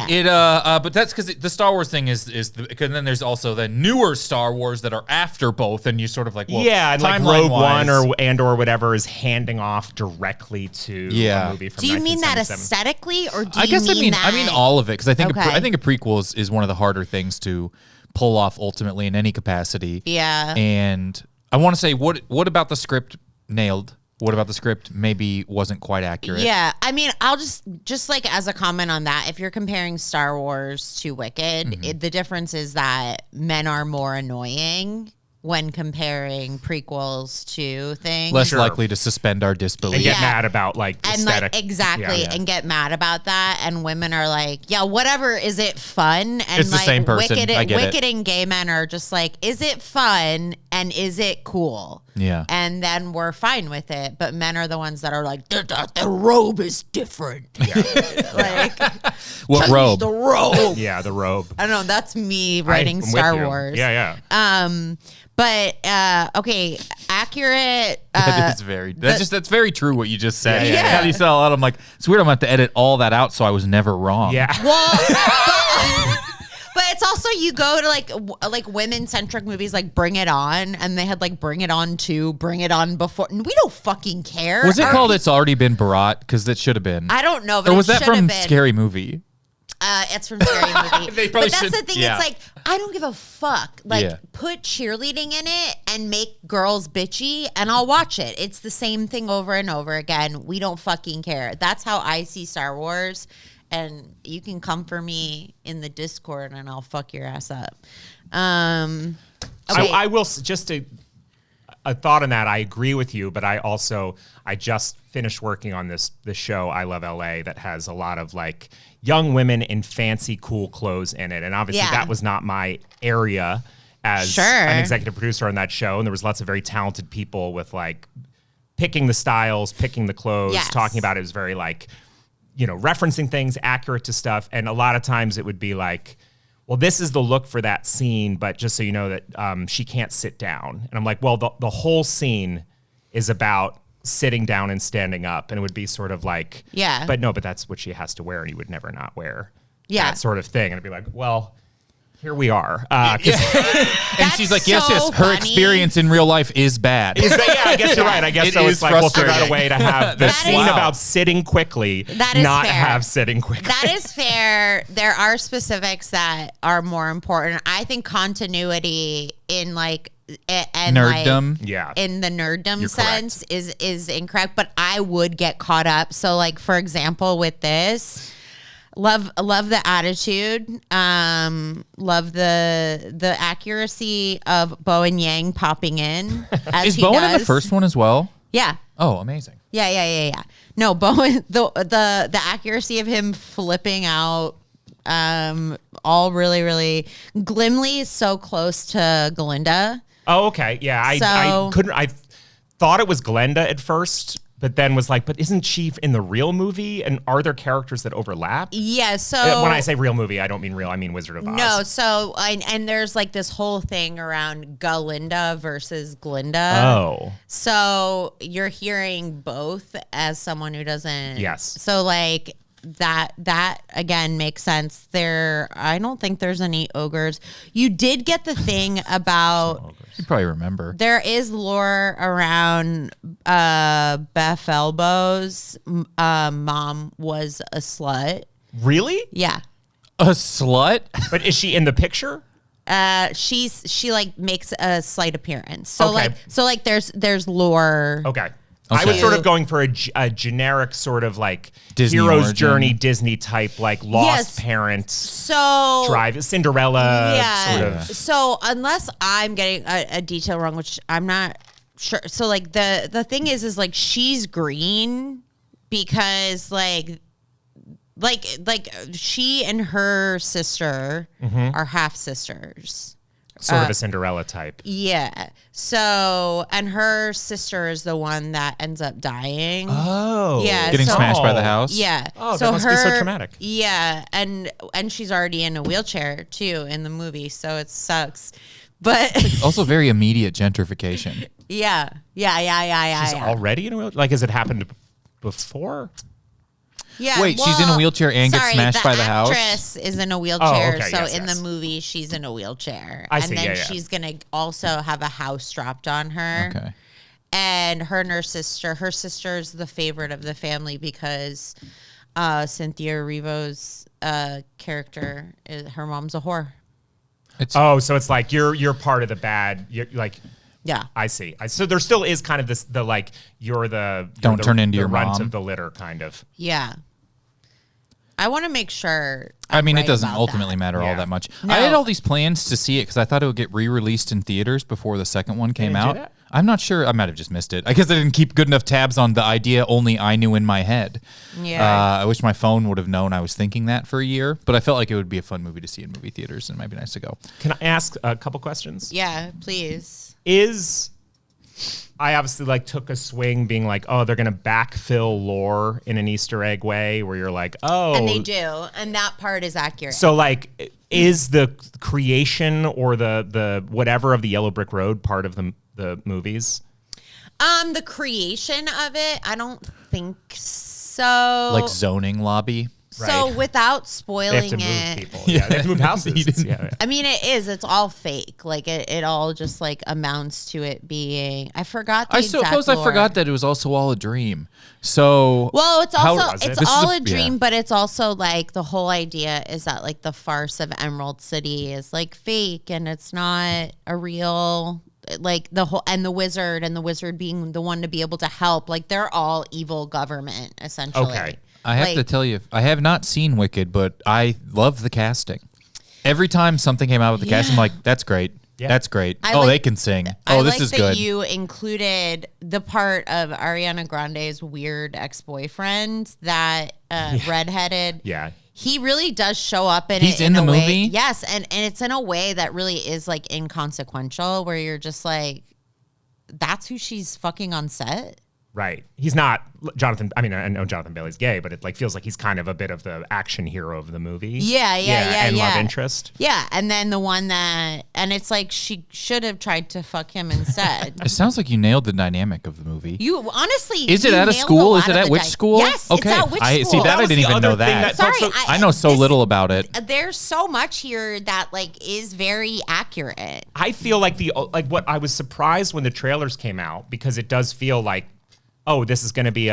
It but that's because the Star Wars thing is because then there's also the newer Star Wars that are after both, and you sort of like and like Rogue One or whatever is handing off directly to a movie from. Do you mean that aesthetically, or do I you guess mean I mean all of it, because I think Okay. I think a prequel is one of the harder things to pull off ultimately in any capacity. Yeah. And I want to say what about the script nailed? What about the script maybe wasn't quite accurate? Yeah, I mean, I'll just like as a comment on that, if you're comparing Star Wars to Wicked, the difference is that men are more annoying when comparing prequels to things. Less likely to suspend our disbelief. And get mad about like aesthetic. And get mad about that. And women are like, yeah, whatever, is it fun? And it's like the same person. Wicked and gay men are just like, is it fun and is it cool? Yeah. And then we're fine with it. But men are the ones that are like, the robe is different. Like, what robe? The robe. Yeah, the robe. I don't know. That's me writing I'm Star with you. Wars. Yeah. But okay, accurate. That's very true what you just said. Yeah. How do you sell out? I'm like, it's weird. I'm gonna have to edit all that out so I was never wrong. Yeah. Well, but it's also you go to like women centric movies like Bring It On, and they had like Bring It On 2, Bring It On before. And we don't fucking care. Was it called It's Already Been Brought? Because that should have been. I don't know. But or was it that from been. Scary Movie? It's from Scary Movie. But that's the thing. Yeah. It's like, I don't give a fuck. Like, Yeah. put cheerleading in it and make girls bitchy, and I'll watch it. It's the same thing over and over again. We don't fucking care. That's how I see Star Wars. And you can come for me in the Discord, and I'll fuck your ass up. Okay. I will just a thought on that. I agree with you, but I just finished working on this show I Love LA that has a lot of like young women in fancy cool clothes in it, and obviously that was not my area as an executive producer on that show, and there was lots of very talented people with like picking the styles, picking the clothes, talking about it. It was very like, you know, referencing things accurate to stuff, and a lot of times it would be like, well, this is the look for that scene, but just so you know that she can't sit down. And I'm like, well, the whole scene is about sitting down and standing up, and it would be sort of like, but that's what she has to wear, and you would never not wear that sort of thing. And it'd be like, well, here we are. And she's like, yes, her experience in real life is bad. I guess you're right. I guess so. It's like, we'll figure out a way to have the scene about sitting quickly, not have sitting quickly. That is fair. There are specifics that are more important. I think continuity in like and nerddom, like, in the nerddom sense is incorrect. But I would get caught up. So, like for example, with this. Love the attitude. Love the accuracy of Bowen Yang popping in. As is he Bowen does. in the first one as well? Yeah. Oh, amazing. Yeah. No, Bowen. The accuracy of him flipping out. All really, really. Glimley is so close to Glinda. Oh, okay. Yeah, I couldn't. I thought it was Glenda at first. But then was like, but isn't she in the real movie? And are there characters that overlap? Yeah, so... When I say real movie, I don't mean real. I mean Wizard of Oz. No, so... And there's like this whole thing around Galinda versus Glinda. Oh. So you're hearing both as someone who doesn't... Yes. So like... That again makes sense. I don't think there's any ogres. You did get the thing about... You probably remember. There is lore around Beth Elbow's mom was a slut. Really? Yeah. A slut? But is she in the picture? She like makes a slight appearance. So like there's lore. Okay. I was sort of going for a generic sort of like Disney hero's origin. Journey, Disney type, like lost parents drive, Cinderella sort of. So unless I'm getting a detail wrong, which I'm not sure. So like the thing is like she's green because like Like she and her sister are half sisters. Sort of a Cinderella type. Yeah. So, and her sister is the one that ends up dying. Oh. Yeah. Getting smashed by the house. Yeah. Oh, that must be so traumatic. Yeah. And she's already in a wheelchair too in the movie. So it sucks. But Also very immediate gentrification. yeah. She's already in a wheelchair? Like, has it happened before? Yeah. Wait, she's in a wheelchair and gets smashed by the house? The actress is in a wheelchair. okay, So yes, in yes. the movie, she's in a wheelchair. I and see, then yeah. she's going to also have a house dropped on her. Okay. And her sister's the favorite of the family because Cynthia Erivo's character, her mom's a whore. So it's like you're part of the bad. You're like, Yeah. I see. So there still is kind of this you're Don't turn into the your runt mom. of the litter kind of. Yeah. I want to make sure. I mean, right it doesn't about ultimately that. matter all Yeah. that much. No. I had all these plans to see it because I thought it would get re-released in theaters before the second one came didn't do out. that? I'm not sure. I might have just missed it. I guess I didn't keep good enough tabs on the idea only I knew in my head. Yeah. I wish my phone would have known I was thinking that for a year, but I felt like it would be a fun movie to see in movie theaters and it might be nice to go. Can I ask a couple questions? Yeah, please. I obviously took a swing being like, oh, they're going to backfill lore in an Easter egg way where you're like, oh. And they do. And that part is accurate. So is the creation or the whatever of the Yellow Brick Road part of the movies? The creation of it, I don't think so. Like zoning lobby. So Right. without They spoiling have to move it, people. Yeah, they have to move houses. Yeah. I mean, it is. It's all fake. Like it all just amounts to it being. I forgot. The I exact suppose lore. I forgot that it was also all a dream. So Well, it's How- also was it? it's This is all a- a dream, yeah. but it's also the whole idea is that the farce of Emerald City is fake and it's not a real the whole and the wizard being the one to be able to help. They're all evil government essentially. Okay. I have to tell you, I have not seen Wicked, but I love the casting. Every time something came out with the cast, I'm like, that's great. Yeah. That's great. I They can sing. I This like is that good. you included the part of Ariana Grande's weird ex-boyfriend, that redheaded. Yeah. He really does show up in He's it in the a way- movie? Yes, and it's in a way that really is inconsequential, where you're just that's who she's fucking on set. Right. He's not Jonathan. I mean, I know Jonathan Bailey's gay, but it feels like he's kind of a bit of the action hero of the movie. Yeah, and love interest. Yeah, and then the one and it's she should have tried to fuck him instead. It sounds like you nailed the dynamic of the movie. You honestly, Is it you at a nailed school? lot Is it of at the which school? Yes, Okay. it's at which See, school. that I was didn't the even know other thing that. Sorry, I know so little about it. There's so much here that is very accurate. I feel like what I was surprised when the trailers came out, because it does feel like, oh, this is going to be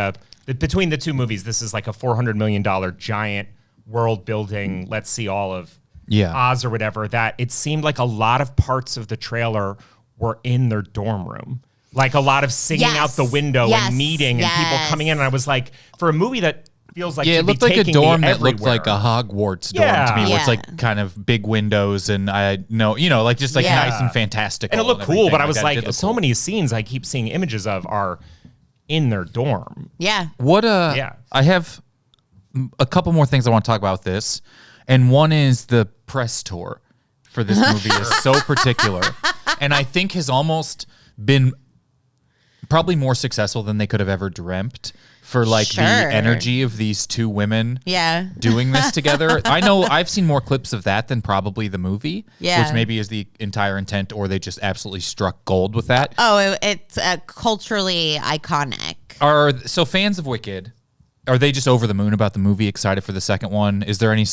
between the two movies, this is like a $400 million giant world building. Let's see all of Oz or whatever. That it seemed like a lot of parts of the trailer were in their dorm room. Like a lot of singing out the window and meeting and people coming in. And I was like, for a movie that feels like Yeah, it should be looked like a taking me dorm that looked everywhere. like a Hogwarts dorm to me, where it's Yeah. kind of big windows and I know, nice and fantastic. And it looked cool, but I was that did like, look so cool. many scenes I keep seeing images of are in their dorm. Yeah. I have a couple more things I want to talk about with this. And one is the press tour for this movie is so particular. And I think has almost been probably more successful than they could have ever dreamt for the energy of these two women doing this together. I know I've seen more clips of that than probably the movie, which maybe is the entire intent, or they just absolutely struck gold with that. Oh, it's culturally iconic. So fans of Wicked, are they just over the moon about the movie, excited for the second one? Is there any...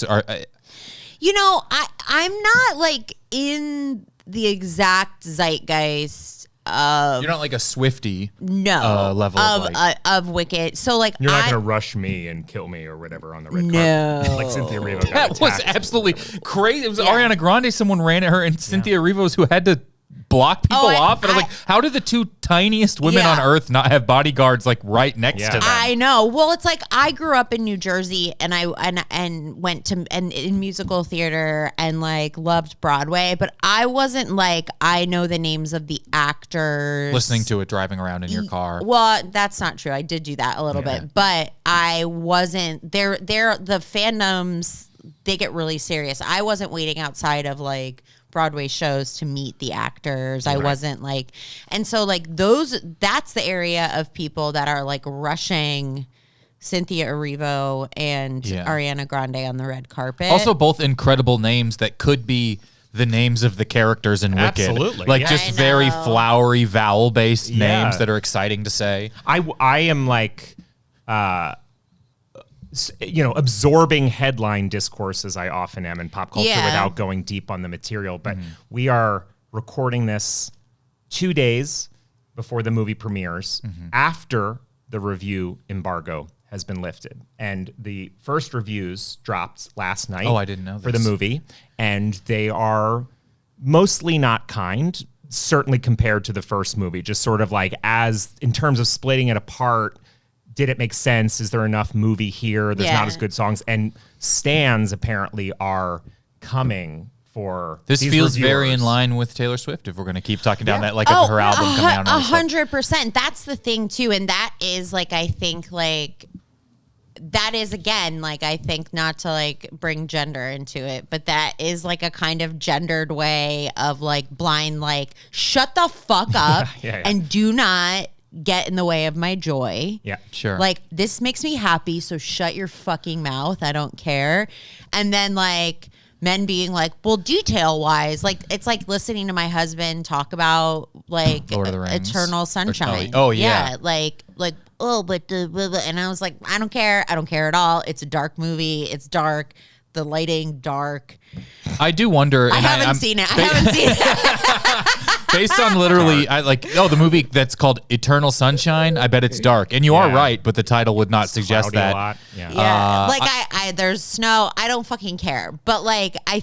I'm not in the exact zeitgeist of... You're not like a Swiftie level of of Wicked. So You're not going to rush me and kill me or whatever on the red No. carpet. Like Cynthia Erivo got That was attacked. absolutely crazy. It was Ariana Grande. Someone ran at her, and Cynthia Erivo's who had to block people and off. And I was like, how do the two tiniest women on earth not have bodyguards like right next to them? I know. Well, it's like I grew up in New Jersey and I went to in musical theater and like loved Broadway, but I wasn't like I know the names of the actors. Listening to it driving around in your car. Well, that's not true. I did do that a little bit, but I wasn't there. The fandoms, they get really serious. I wasn't waiting outside of like Broadway shows to meet the actors. I wasn't like, and so like that's the area of people that are like rushing Cynthia Erivo and Ariana Grande on the red carpet. Also both incredible names that could be the names of the characters in Wicked. Absolutely. Like just very flowery vowel-based names that are exciting to say. I am like, absorbing headline discourse as I often am in pop culture without going deep on the material. But we are recording this 2 days before the movie premieres, after the review embargo has been lifted. And the first reviews dropped last night. Oh, I didn't know this. For the movie. And they are mostly not kind, certainly compared to the first movie. Just sort of like in terms of splitting it apart, did it make sense? Is there enough movie here? There's not as good songs. And stans apparently are coming for this feels reviewers. Very in line with Taylor Swift if we're going to keep talking down that, like of her album coming out. 100%. That's the thing too. And that is like, I think like, that is again, like, I think not to like bring gender into it, but that is like a kind of gendered way of like blind, like shut the fuck up and do not get in the way of my joy. Yeah, sure. Like, this makes me happy, so shut your fucking mouth. I don't care. And then, like, men being like, well, detail-wise, like, it's like listening to my husband talk about, like, Lord of the Rings. Eternal Sunshine. Oh, yeah. Yeah, like, oh, but, and I was like, I don't care. I don't care at all. It's a dark movie. It's dark. The lighting, dark. I do wonder. I haven't seen it. Based on literally, the movie that's called Eternal Sunshine, I bet it's dark. And you are right, but the title would not suggest that. A lot. Like there's snow. I don't fucking care. But like, I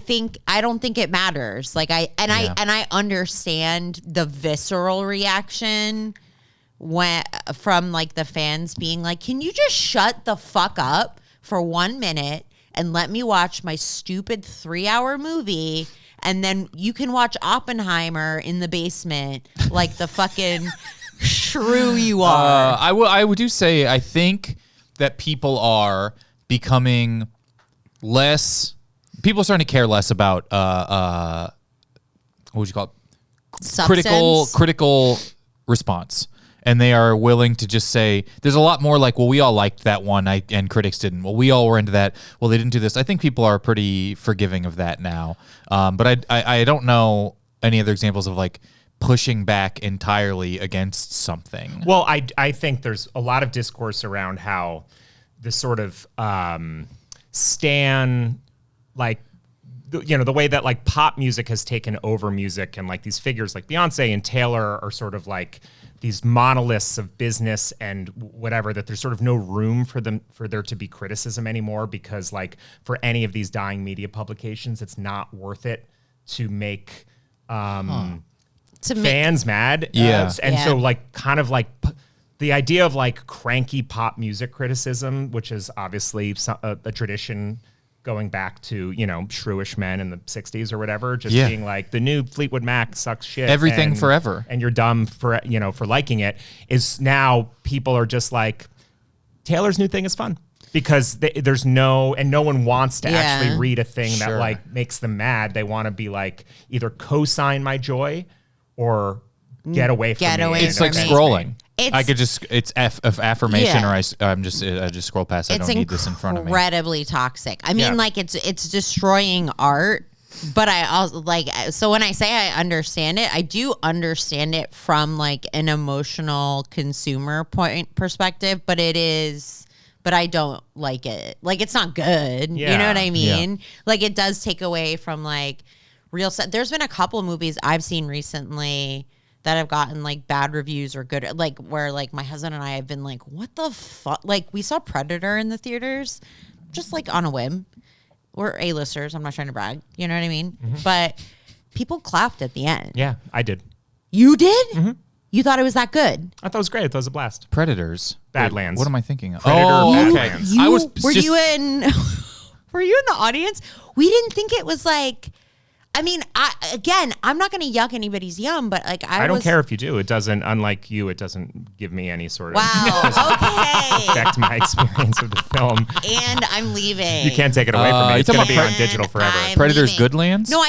don't think it matters. Like I understand the visceral reaction from like the fans being like, can you just shut the fuck up for 1 minute and let me watch my stupid 3-hour movie, and then you can watch Oppenheimer in the basement like the fucking shrew you are. I would say I think that people are becoming less. People are starting to care less about what would you call it? Substance? Critical response. And they are willing to just say, there's a lot more like, well, we all liked that one and critics didn't. Well, we all were into that. Well, they didn't do this. I think people are pretty forgiving of that now. But I don't know any other examples of like pushing back entirely against something. Well, I think there's a lot of discourse around how this sort of stan, like, the way that like pop music has taken over music, and like these figures like Beyonce and Taylor are sort of like these monoliths of business and whatever, that there's sort of no room for there to be criticism anymore, because like for any of these dying media publications, it's not worth it to make fans mad. So like kind of like the idea of like cranky pop music criticism, which is obviously a tradition going back to, shrewish men in the 60s or whatever, just being like, the new Fleetwood Mac sucks shit. Everything forever. And you're dumb for liking it, is now people are just like, Taylor's new thing is fun. Because there's no one wants to actually read a thing that like makes them mad. They want to be like, either co-sign my joy or get away from me. It's like scrolling. It's affirmation, or I just scroll past. I don't need this in front of me. It's incredibly toxic. I mean, like it's destroying art. But I also so when I say I understand it, I do understand it from like an emotional consumer perspective. But I don't like it. Like, it's not good. You know what I mean? Yeah. Like, it does take away from like real stuff. There's been a couple movies I've seen recently that have gotten like bad reviews or good, like where like my husband and I have been like, what the fuck? Like, we saw Predator in the theaters just like on a whim. We're A-listers. I'm not trying to brag. You know what I mean? Mm-hmm. But people clapped at the end. Yeah, I did. You did? Mm-hmm. You thought it was that good? I thought it was great. I thought it was a blast. Predators. Badlands. What am I thinking of? Predator, okay. Badlands. Were you in the audience? We didn't think it was like. I mean, I'm not going to yuck anybody's yum, but like I don't care if you do. It doesn't, unlike you, it doesn't give me any sort of okay. affect my experience of the film. And I'm leaving. You can't take it away from me. It's going to be on digital forever. Predators Goodlands? No,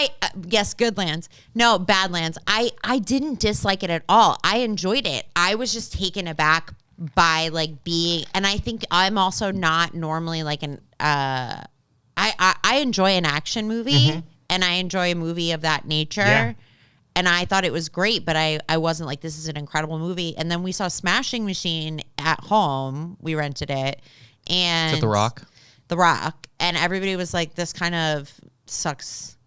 yes, Goodlands. No, Badlands. I didn't dislike it at all. I enjoyed it. I was just taken aback by like being, and I think I'm also not normally like I enjoy an action movie. Mm-hmm. And I enjoy a movie of that nature. Yeah. And I thought it was great, but I wasn't like, this is an incredible movie. And then we saw Smashing Machine at home. We rented it. And is it The Rock? The Rock. And everybody was like, this kind of sucks.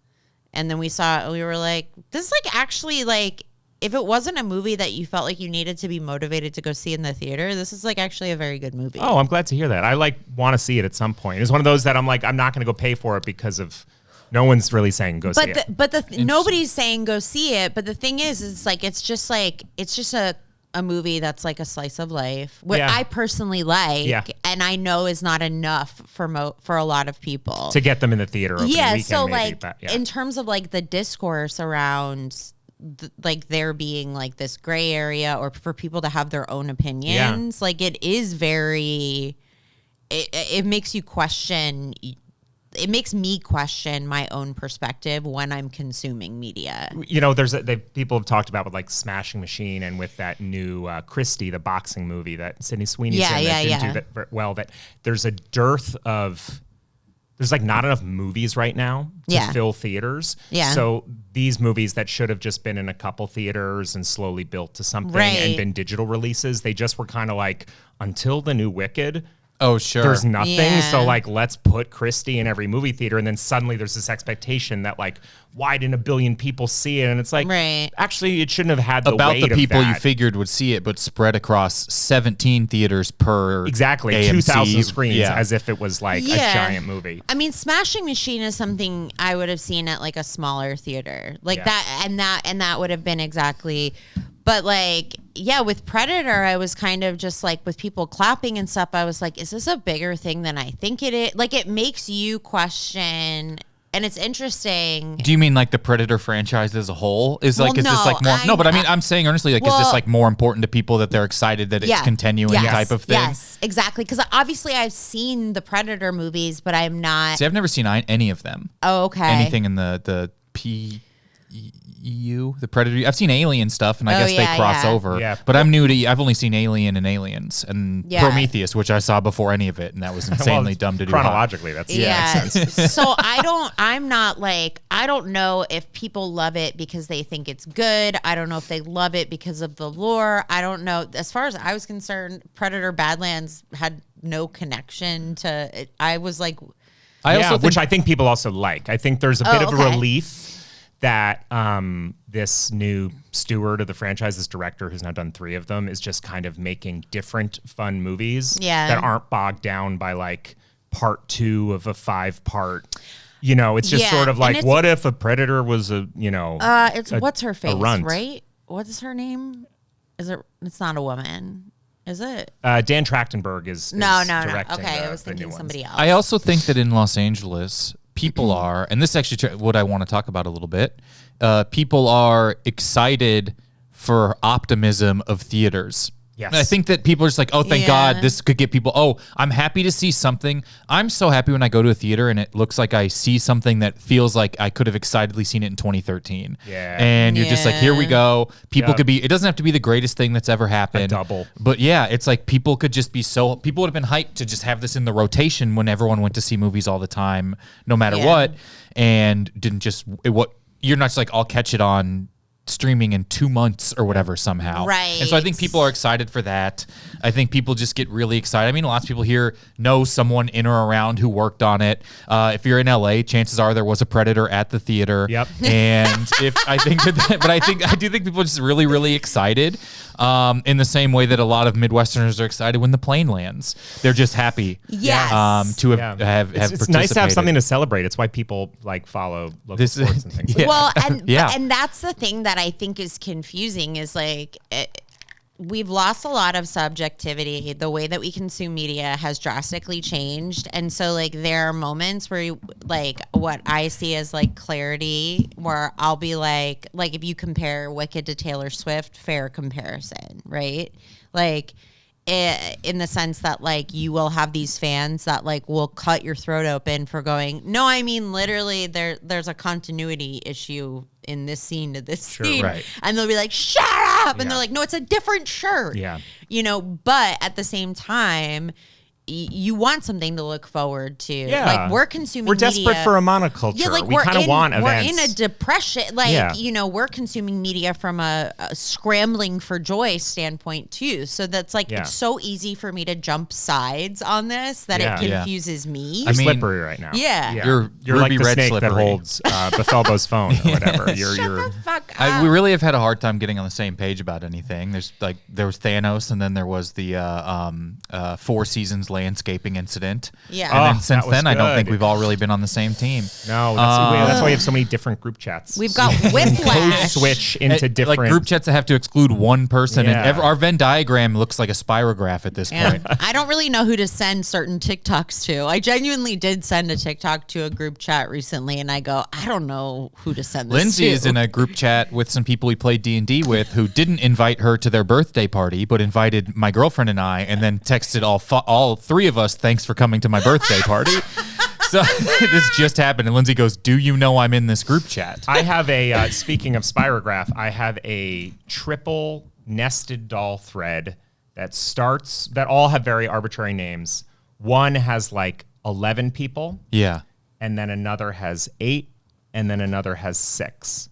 And then we were like, this is like actually like, if it wasn't a movie that you felt like you needed to be motivated to go see in the theater, this is like actually a very good movie. Oh, I'm glad to hear that. I like want to see it at some point. It's one of those that I'm like, I'm not going to go pay for it because of... No one's really saying go see it. But nobody's saying go see it. But the thing is, it's just a movie that's like a slice of life. What I personally like, and I know is not enough for a lot of people to get them in the theater. Yeah, weekend, so maybe, like but, in terms of like the discourse around like there being like this gray area or for people to have their own opinions, like it is very. It makes you question. It makes me question my own perspective when I'm consuming media. You know, people have talked about with like Smashing Machine and with that new Christie, the boxing movie that Sydney Sweeney's in that didn't do that very well, that there's a dearth of, there's like not enough movies right now to fill theaters. Yeah. So these movies that should have just been in a couple theaters and slowly built to something and been digital releases, they just were kind of like, until the new Wicked, oh, sure. there's nothing. Yeah. So, like, let's put Christie in every movie theater. And then suddenly there's this expectation that, like, why didn't 1 billion people see it? And it's like, actually, it shouldn't have had the about weight the people of that. You figured would see it, but spread across 17 theaters per exactly, AMC. 2,000 screens, as if it was, like, a giant movie. I mean, Smashing Machine is something I would have seen at, like, a smaller theater. Like, that would have been exactly... But like, yeah, with Predator, I was kind of just like with people clapping and stuff. I was like, is this a bigger thing than I think it is? Like, it makes you question, and it's interesting. Do you mean like the Predator franchise as a whole? Is like, is this like more? No, but I mean, I'm saying earnestly, like, is this like more important to people that they're excited that it's continuing type of thing? Yes, exactly. Because obviously, I've seen the Predator movies, but I'm not. See, I've never seen any of them. Oh, okay. Anything in the the Predator. I've seen Alien stuff, and I guess they cross over. Yeah. But I'm new to. I've only seen Alien and Aliens and Prometheus, which I saw before any of it, and that was insanely dumb to do. Chronologically, that's makes sense. So I'm not like, I don't know if people love it because they think it's good. I don't know if they love it because of the lore. I don't know. As far as I was concerned, Predator Badlands had no connection to it. I was like, which I think people also like. I think there's a bit of a relief that this new steward of the franchise, this director who's now done 3 of them, is just kind of making different fun movies that aren't bogged down by like part 2 of a 5-part. You know, it's just sort of like, what if a Predator was what's her face, right? What's her name? It's not a woman. Is it? Dan Trachtenberg is directing. Okay, I was thinking somebody else. I also think that in Los Angeles, people are, and this is actually what I want to talk about a little bit, people are excited for optimism of theaters. Yes. And I think that people are just like, oh, thank God, this could get people, oh, I'm happy to see something. I'm so happy when I go to a theater and it looks like I see something that feels like I could have excitedly seen it in 2013. Yeah. And you're just like, here we go. People could be, it doesn't have to be the greatest thing that's ever happened. A double. But yeah, it's like people could just be so, people would have been hyped to just have this in the rotation when everyone went to see movies all the time, no matter what. And didn't just, you're not just like, I'll catch it on streaming in 2 months or whatever somehow. Right. And so I think people are excited for that. I think people just get really excited. I mean, lots of people here know someone in or around who worked on it. If you're in LA, chances are there was a Predator at the theater. Yep. And I do think people are just really, really excited. In the same way that a lot of Midwesterners are excited when the plane lands. They're just happy. Yes. To have it's nice to have something to celebrate. It's why people like follow local sports and things. Yeah. Well, and that's the thing that I think is confusing is like we've lost a lot of subjectivity. The way that we consume media has drastically changed. And so like there are moments where like what I see as like clarity where I'll be like if you compare Wicked to Taylor Swift, fair comparison, right? Like in the sense that like you will have these fans that like will cut your throat open for going, no, I mean literally there's a continuity issue in this scene to this scene. Right. And they'll be like, shut up. And they're like, no, it's a different shirt. Yeah. You know, but at the same time, you want something to look forward to. Yeah. Like we're consuming media. Desperate for a monoculture. Yeah, like we kind of want events. We're in a depression. Like, you know, we're consuming media from a scrambling for joy standpoint too. So that's like, it's so easy for me to jump sides on this that it confuses me. You're slippery right now. Yeah. You're like Ruby the Red snake slippery. that holds Bethelbo's phone or whatever. Shut the fuck up. We really have had a hard time getting on the same page about anything. There was Thanos, and then there was the 4 Seasons landscaping incident. Yeah. And then since then, I don't think good. we've all really been on the same team. No, that's why we have so many different group chats. We've got whiplash. Switch into different like group chats that have to exclude one person. Yeah. And our Venn diagram looks like a spirograph at this point. I don't really know who to send certain TikToks to. I genuinely did send a TikTok to a group chat recently, and I go, I don't know who to send this Lindsay to. is in a group chat with some people we played D&D with who didn't invite her to their birthday party, but invited my girlfriend and I, and then texted all 3 of us, thanks for coming to my birthday party. So this just happened, and Lindsay goes, do you know I'm in this group chat? I have a, speaking of spirograph, I have a triple nested doll thread that all have very arbitrary names. One has like 11 people. Yeah. And then another has 8, and then another has 6.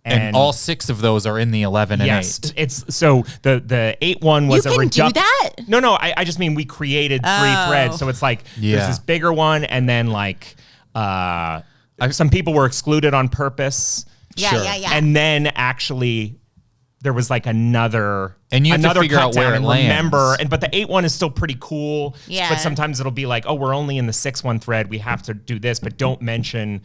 And all 6 of those are in the 11 and 8. It's so the 8 one was You can do that? No, I just mean we created 3 threads. So it's like there's this bigger one, and then like some people were excluded on purpose. Yeah. And then actually there was like another And you have to figure out where it lands. But the 8 one is still pretty cool. Yeah. But sometimes it'll be like, oh, we're only in the 6 one thread. We have to do this, but don't mention.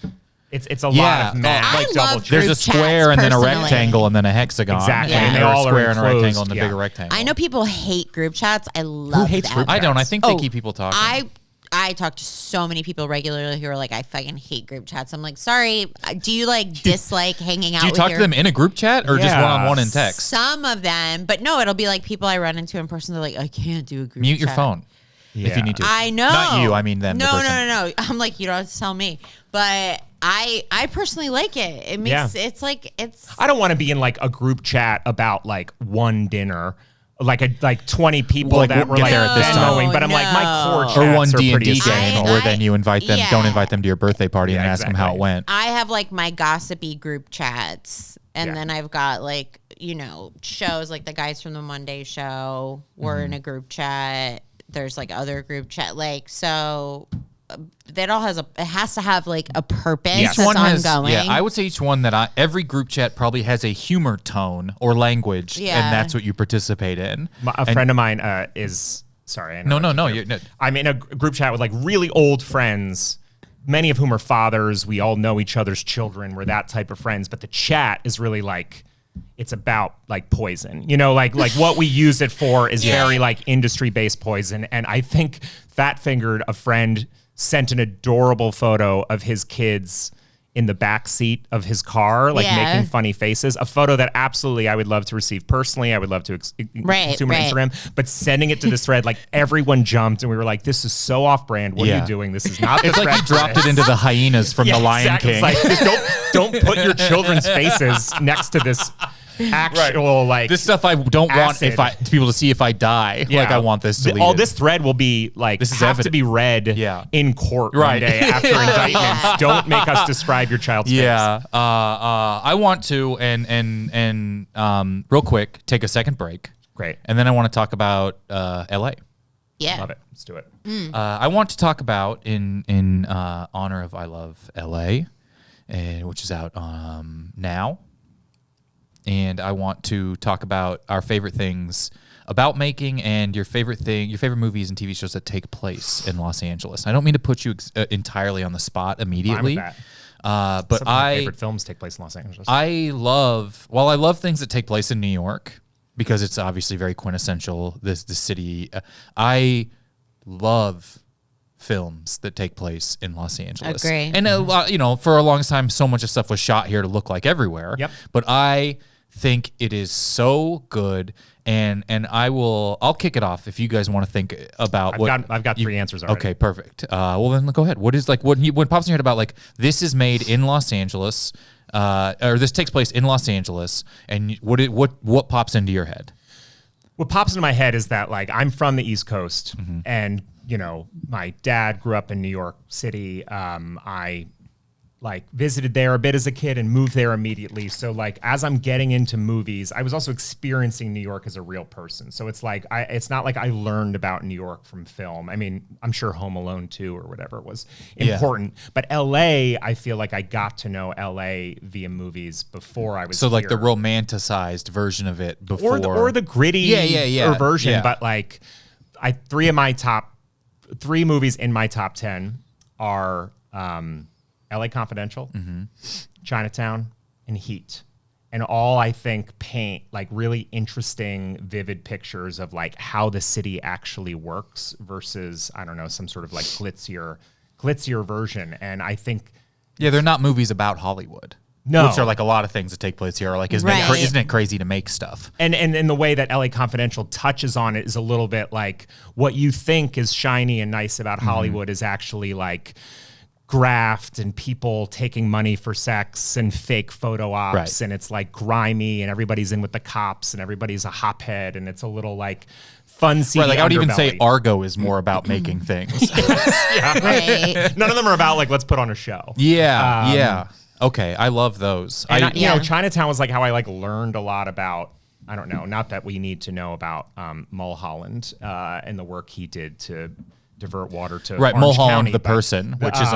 It's a lot of math. I love double. There's a group square chats, and then a personally. rectangle and then a hexagon. Exactly. Yeah. And They there are a all are square and a enclosed, rectangle and a bigger yeah. rectangle. I know people hate group chats. I love hates them. group I don't. I think they Oh, keep people talking. I talk to so many people regularly who are like, I fucking hate group chats. I'm like, sorry, do you like dislike hanging out Do you with talk to them in a group chat or just Yeah. one-on-one in text? Some of them, but no, it'll be like people I run into in person. They're like, I can't do a group Mute chat. your phone if Yeah. you need to. I know. Not you, I mean them. the No, person. no. I'm like, you don't have to tell me. But I personally like it. It makes it's like I don't want to be in like a group chat about like one dinner, like 20 people Like, that we'll were get like there at this time. Venmoing, but I'm like my core chats Or one are pretty D&D essential. game, or then you invite them. yeah. Don't invite them to your birthday party and Yeah, ask them how it exactly. went. I have like my gossipy group chats, and Yeah. then I've got like, you know, shows like the guys from the Monday show. We're in a group chat. There's like other group chat, like so. That all has it has to have like a purpose Yes. that's Has, ongoing. I would say each one every group chat probably has a humor tone or language, Yeah. and that's what you participate in. A friend of mine is sorry. I No. I'm in a group chat with like really old friends, many of whom are fathers. We all know each other's children. We're that type of friends. But the chat is really like, it's about like poison, you know, like what we use it for is very like industry-based poison. And I think Fat Fingered, a friend, sent an adorable photo of his kids in the back seat of his car, like making funny faces. A photo that absolutely I would love to receive personally. I would love to consume on Instagram. But sending it to this thread, like everyone jumped and we were like, this is so off-brand. What are you doing? This is not the It's like thread you for dropped this. it into the hyenas from the Lion exactly. King. It's like, just don't put your children's faces next to this actual like this stuff I don't want acid. people to see if I die. Yeah. Like I want this deleted. All this thread will be like This is have to evident. be read in court one day after indictments. Don't make us describe your child's face. I want to and real quick take a second break. Great. And then I want to talk about LA. Yeah. Love it. Let's do it. I want to talk about in honor of I Love LA, which is out now. And I want to talk about our favorite things about making and your favorite movies and TV shows that take place in Los Angeles. I don't mean to put you entirely on the spot immediately. Fine with that. But Some of my favorite films take place in Los Angeles. I love things that take place in New York because it's obviously very quintessential. The city. I love films that take place in Los Angeles. Agree. And a lot, for a long time, so much of stuff was shot here to look like everywhere. Yep. But I think it is so good, and I'll kick it off if you guys want to think about I've got 3 answers already. Okay, perfect. Well then go ahead. What is like what pops in your head about like this is made in Los Angeles, or this takes place in Los Angeles, and what pops into your head? What pops into my head is that like I'm from the East Coast, and my dad grew up in New York City. I like visited there a bit as a kid and moved there immediately. So like as I'm getting into movies, I was also experiencing New York as a real person. So it's like it's not like I learned about New York from film. I mean, I'm sure Home Alone 2 or whatever was important, but LA, I feel like I got to know LA via movies before I was so like here. the romanticized version of it before, or the gritty version. Yeah. But like 3 movies in my top 10 are LA Confidential, Chinatown, and Heat. And all I think paint like really interesting, vivid pictures of like how the city actually works versus, I don't know, some sort of like glitzier version. And I think they're not movies about Hollywood. No. Which are like a lot of things that take place here. Like, isn't it crazy to make stuff? And the way that LA Confidential touches on it is a little bit like what you think is shiny and nice about Hollywood is actually like graft and people taking money for sex and fake photo ops, and it's like grimy and everybody's in with the cops and everybody's a hophead and it's a little like fun seedy Right, like I would even underbelly. say Argo is more about making things. Right. None of them are about like let's put on a show. Yeah. Okay, I love those. And Chinatown was like how I like learned a lot about, I don't know, not that we need to know about Mulholland and the work he did to divert water to Orange Mulholland County, the person, which is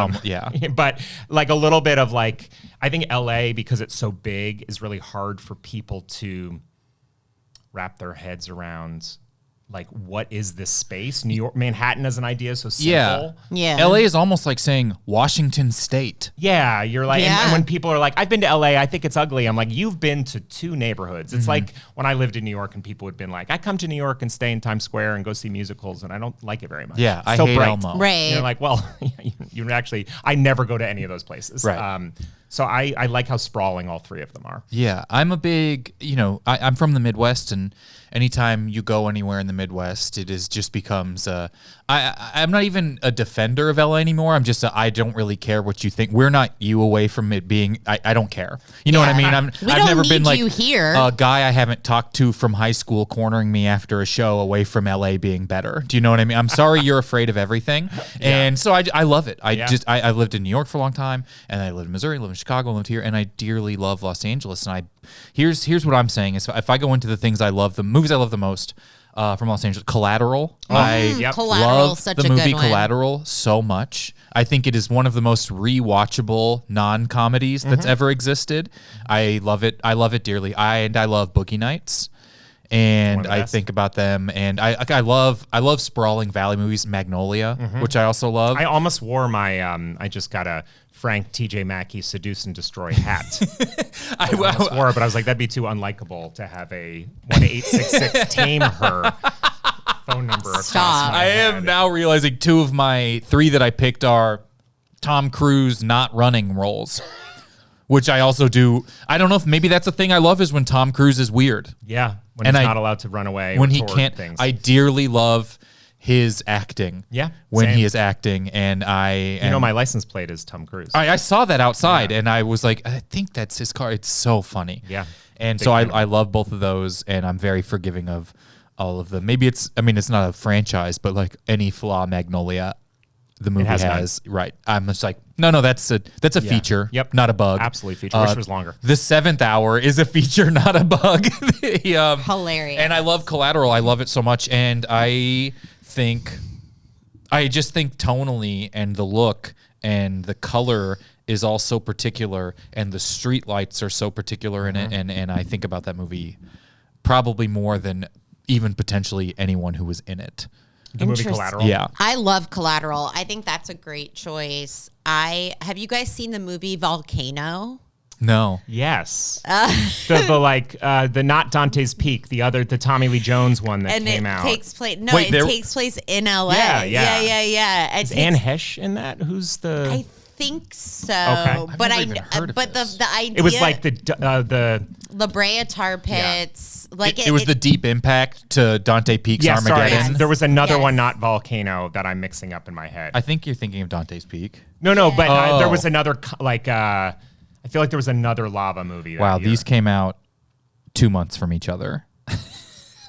but like a little bit of like, I think LA, because it's so big, is really hard for people to wrap their heads around. Like, what is this space? New York, Manhattan as an idea is so simple. Yeah. LA is almost like saying Washington State. Yeah, you're like, and when people are like, I've been to LA, I think it's ugly. I'm like, you've been to 2 neighborhoods. It's like when I lived in New York and people would been like, I come to New York and stay in Times Square and go see musicals and I don't like it very much. Yeah, It's I so hate bright. Elmo. Right. You're like, well, you actually, I never go to any of those places. Right. So I like how sprawling all 3 of them are. Yeah, I'm a big, I'm from the Midwest, and anytime you go anywhere in the Midwest, it just becomes, I'm not even a defender of LA anymore. I'm just, I don't really care what you think. We're not you away from it being, I don't care. You know what I mean? I've never been like you here. A guy I haven't talked to from high school cornering me after a show away from LA being better. Do you know what I mean? I'm sorry you're afraid of everything. And so I love it. I lived in New York for a long time, and I lived in Missouri, lived in Chicago, lived here, and I dearly love Los Angeles. And here's what I'm saying is if I go into the things I love, the movies I love the most from Los Angeles, Collateral. I love such the a movie good one. Collateral so much. I think it is one of the most rewatchable non-comedies that's ever existed. I love it. I love it dearly. I love Boogie Nights. And I think about them, and I love sprawling valley movies, Magnolia, which I also love. I almost wore my, I just got a Frank T.J. Mackey Seduce and Destroy hat. I almost wore it, but I was like, that'd be too unlikable to have a 1-866 Tame Her phone number across my head. am now realizing 2 of my 3 that I picked are Tom Cruise not running roles. Which I also do. I don't know if maybe that's a thing I love is when Tom Cruise is weird. Yeah, when he's not allowed to run away. When or he toward can't. things. I dearly love his acting. Yeah, when same. he is acting, and my license plate is Tom Cruise. I saw that outside, and I was like, I think that's his car. It's so funny. Yeah. And so I love both of those, and I'm very forgiving of all of them. Maybe it's not a franchise, but like any flaw Magnolia the movie has right. I'm just like, no, that's a feature. Yep. Not a bug. Absolutely feature. Wish it was longer. The 7th Hour is a feature, not a bug. Hilarious. And I love Collateral. I love it so much. And I just think tonally and the look and the color is all so particular, and the street lights are so particular in it. And I think about that movie probably more than even potentially anyone who was in it. The movie Collateral. Yeah. I love Collateral. I think that's a great choice. Have you guys seen the movie Volcano? No. Yes. The not Dante's Peak, the Tommy Lee Jones one that came out. Takes place. No, it takes place in LA. Yeah. Is Anne Hesh in that? Who's the? I think so. Okay. But the idea. It was like the La Brea Tar Pits. Like it was the Deep Impact to Dante Peak's Armageddon. Sorry, there was another one, not Volcano, that I'm mixing up in my head. I think you're thinking of Dante's Peak. No, but there was another I feel like there was another lava movie. Wow, these came out 2 months from each other.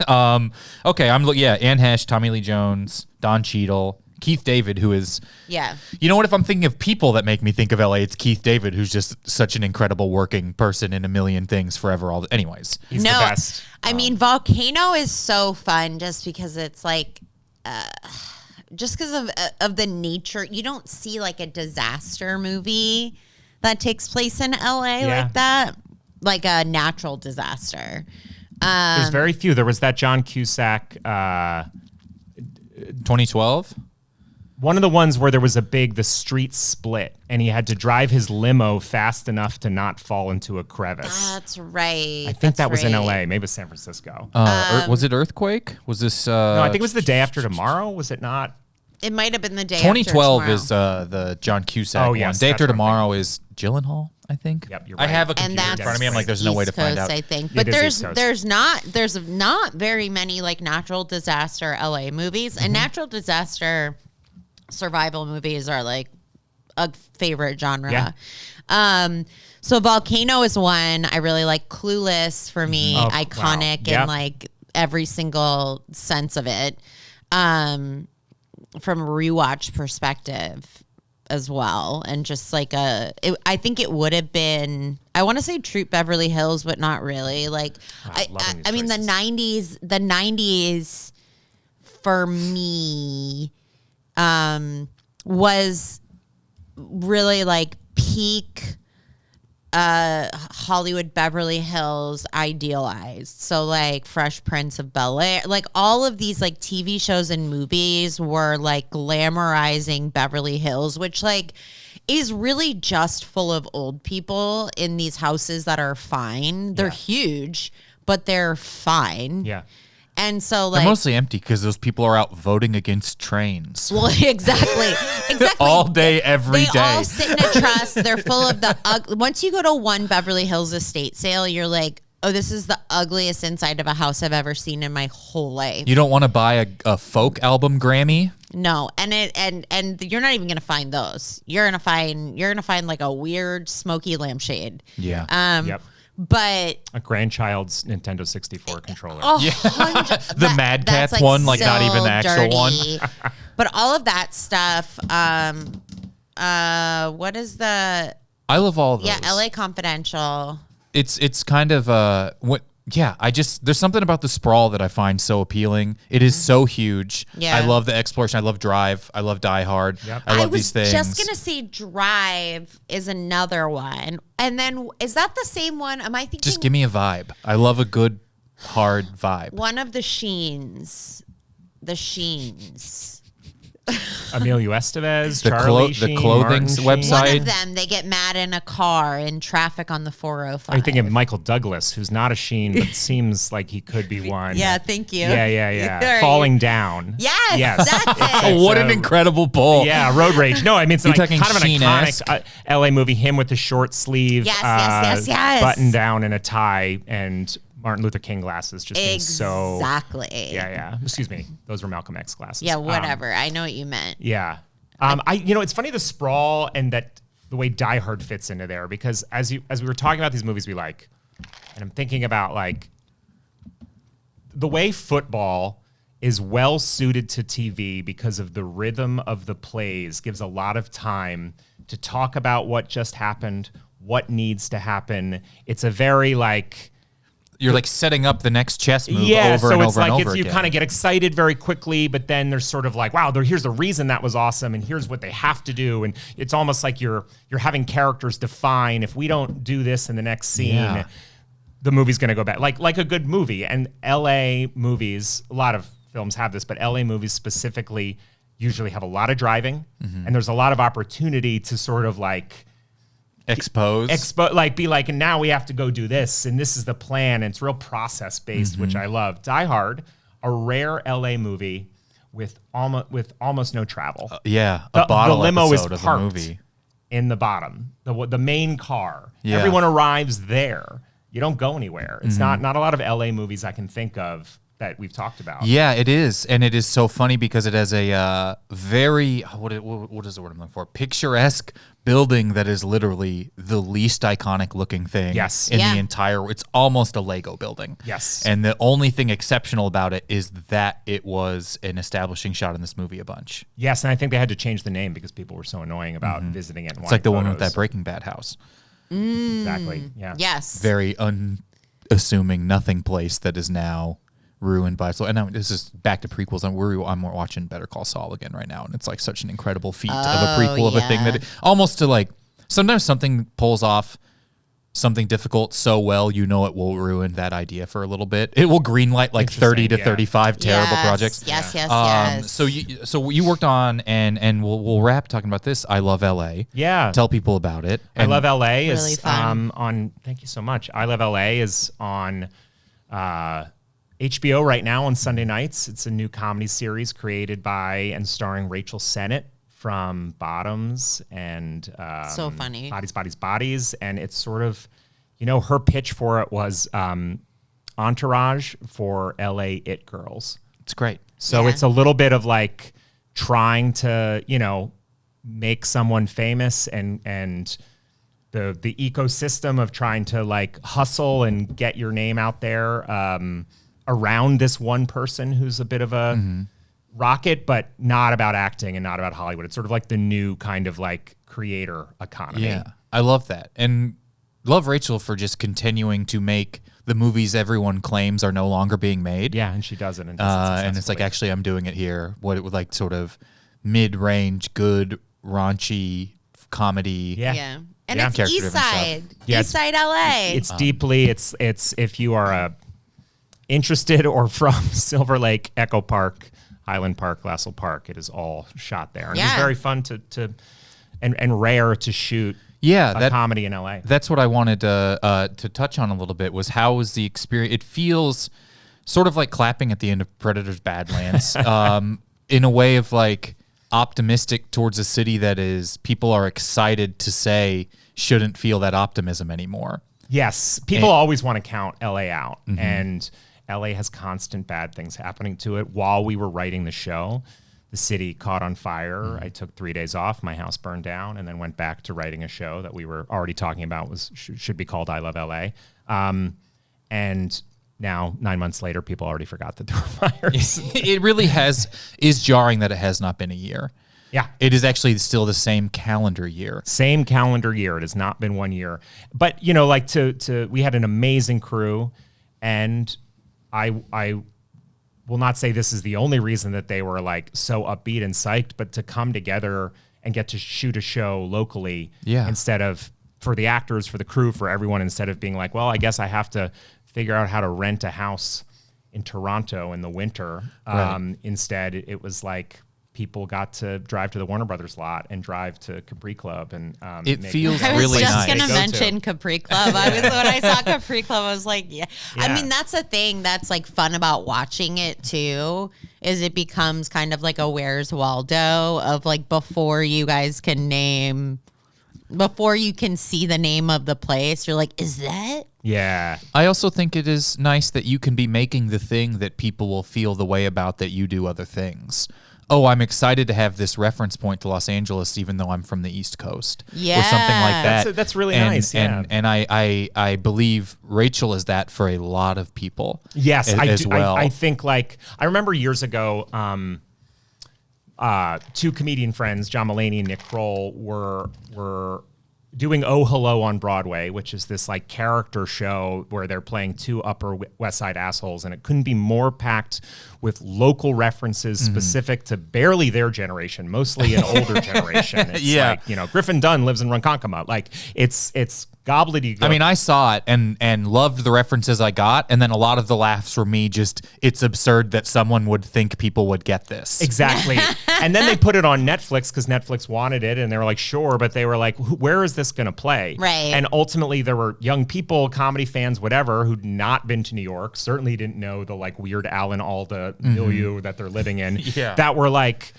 Okay, Anne Hesh, Tommy Lee Jones, Don Cheadle, Keith David, who is... Yeah. You know what? If I'm thinking of people that make me think of LA, it's Keith David, who's just such an incredible working person in a million things forever. Anyways. He's the best. I mean, Volcano is so fun just because it's like... just because of the nature. You don't see like a disaster movie that takes place in LA like that. Like a natural disaster. There's very few. There was that John Cusack... 2012? One of the ones where there was the street split, and he had to drive his limo fast enough to not fall into a crevice. That's right. I think that was in LA, maybe it was San Francisco. Was it Earthquake? Was this... no, I think it was The Day After Tomorrow. Was it not? It might have been The Day 2012 After Tomorrow. is the John Cusack one. Yes, Day After Tomorrow is Gyllenhaal, I think. Yep, you're right. I have a And computer in that's front of me. I'm like, there's no way to East find Coast, out. I think. It But is there's not very many like natural disaster LA movies, and natural disaster survival movies are like a favorite genre. Yeah. So Volcano is one. I really like. Clueless for me, iconic in like every single sense of it. From a rewatch perspective as well, and just like I think it would have been, I want to say Troop Beverly Hills, but not really. Like I mean the 90s for me was really like peak Hollywood Beverly Hills idealized. So like Fresh Prince of Bel-Air, like all of these like TV shows and movies were like glamorizing Beverly Hills, which like is really just full of old people in these houses that are fine. They're huge, but they're fine. Yeah. And so like They're mostly empty because those people are out voting against trains. well, exactly. All day, every day. They all sit in a trust. They're full of the once you go to one Beverly Hills estate sale, you're like, oh, this is the ugliest inside of a house I've ever seen in my whole life. You don't want to buy a folk album Grammy? No, and you're not even gonna find those. You're gonna find like a weird smoky lampshade. Yeah. Yep. But A grandchild's Nintendo 64 controller. The Mad Catz one, like not even the actual one. But all of that stuff. What is the? I love all of those. Yeah, LA Confidential. It's kind of there's something about the sprawl that I find so appealing. It is so huge. Yeah. I love the exploration. I love Drive. I love Die Hard. Yep. I love these things. I was just gonna say Drive is another one, and then is that the same one? Am I thinking? Just give me a vibe. I love a good hard vibe. One of the Sheens. The Sheens. Emilio Estevez, The Charlie the Sheen, clothing Martin Sheen. website. One of them, they get mad in a car in traffic on the 405. I think of Michael Douglas, who's not a Sheen, but seems like he could be one. Yeah, thank you. Yeah. Falling Down. Yes, that's it. Oh, what an incredible pull. Yeah, Road Rage. No, I mean, it's You're like talking kind of an Sheen-esque? iconic LA movie, him with the short sleeve, Yes. button down and a tie, and Martin Luther King glasses, just being so... Exactly. Yeah. Excuse me. Those were Malcolm X glasses. Yeah, whatever. I know what you meant. Yeah. It's funny the sprawl and that the way Die Hard fits into there, because as we were talking about these movies we like, and I'm thinking about like the way football is well suited to TV because of the rhythm of the plays, gives a lot of time to talk about what just happened, what needs to happen. It's a very like... You're like setting up the next chess move over so and it's over like and over you again. kind of get excited very quickly, but then there's sort of like, wow, here's the reason that was awesome, and here's what they have to do, and it's almost like you're having characters define, if we don't do this in the next scene, the movie's going to go bad. Like a good movie, and LA movies, a lot of films have this, but LA movies specifically usually have a lot of driving, and there's a lot of opportunity to sort of like be like, and now we have to go do this, and this is the plan, and it's real process based, which I love. Die Hard, a rare LA movie with almost no travel. A bottle the limo is episode of parked the movie in the bottom, the main car. Yeah. Everyone arrives there. You don't go anywhere. It's not a lot of LA movies I can think of that we've talked about. Yeah, it is. And it is so funny because it has a very, what is the word I'm looking for? Picturesque building that is literally the least iconic looking thing in the entire, it's almost a Lego building. Yes. And the only thing exceptional about it is that it was an establishing shot in this movie a bunch. Yes, and I think they had to change the name because people were so annoying about visiting it and It's like the wanting one with photos. that Breaking Bad house. Exactly, yeah. Yes. Very unassuming nothing place that is now ruined by so. And now this is back to prequels. I'm watching Better Call Saul again right now, and it's like such an incredible feat of a prequel of a thing that almost to like sometimes something pulls off something difficult so well, you know, it will ruin that idea for a little bit. It will greenlight like 30 to 35 terrible projects. Yes. So you worked on and we'll wrap talking about this. I Love LA. Yeah. Tell people about it. I Love LA really is fun. on. Thank you so much. I Love LA is on HBO right now on Sunday nights. It's a new comedy series created by and starring Rachel Sennett from Bottoms and So funny. Bodies. And it's sort of, her pitch for it was Entourage for LA It Girls. It's great. So it's a little bit of like trying to, make someone famous and the ecosystem of trying to like hustle and get your name out there around this one person who's a bit of a rocket, but not about acting and not about Hollywood. It's sort of like the new kind of like creator economy. Yeah, I love that. And love Rachel for just continuing to make the movies everyone claims are no longer being made. Yeah, and she does it. And it's like, actually, I'm doing it here. What it would like sort of mid-range, good, raunchy comedy. Yeah. And it's East Side. Yeah, East Side LA. It's deeply, it's if you are interested or from Silver Lake, Echo Park, Highland Park, Glassell Park, it is all shot there. And it's very fun to and rare to shoot a comedy in LA. That's what I wanted to touch on a little bit was how was the experience. It feels sort of like clapping at the end of Predator's Badlands in a way of like optimistic towards a city that is people are excited to say shouldn't feel that optimism anymore. Yes. People always want to count LA out and LA has constant bad things happening to it. While we were writing the show, the city caught on fire. I took 3 days off. My house burned down and then went back to writing a show that we were already talking about should be called I Love LA. And now 9 months later, people already forgot that there were fires. It really is jarring that it has not been a year. Yeah. It is actually still the same calendar year. Same calendar year. It has not been 1 year. But, like we had an amazing crew and I will not say this is the only reason that they were like so upbeat and psyched, but to come together and get to shoot a show locally instead of for the actors, for the crew, for everyone, instead of being like, well, I guess I have to figure out how to rent a house in Toronto in the winter. Instead, it was like people got to drive to the Warner Brothers lot and drive to Capri Club. And it feels really nice. I was just going to mention Capri Club. When I saw Capri Club, I was like, yeah. I mean, that's the thing that's like fun about watching it too, is it becomes kind of like a Where's Waldo of like before you guys can before you can see the name of the place, you're like, is that? Yeah. I also think it is nice that you can be making the thing that people will feel the way about that you do other things. oh, I'm excited to have this reference point to Los Angeles, even though I'm from the East Coast, Yeah. or something like that. That's really nice. Yeah. And I believe Rachel is that for a lot of people. Yes, as well. I think like I remember years ago, two comedian friends, John Mulaney and Nick Kroll, were doing Oh Hello on Broadway, which is this like character show where they're playing two Upper West Side assholes, and it couldn't be more packed with local references specific to barely their generation, mostly an older generation. It's like, you know, Griffin Dunn lives in Ronkonkoma. Like it's gobbledygook. I mean, I saw it and loved the references I got, and then a lot of the laughs were me just, it's absurd that someone would think people would get this. Exactly. And then they put it on Netflix because Netflix wanted it, and they were like, sure, but they were like, where is this going to play? Right. And ultimately there were young people, comedy fans, whatever, who'd not been to New York, certainly didn't know the like weird Alan Alda milieu that they're living in, that were like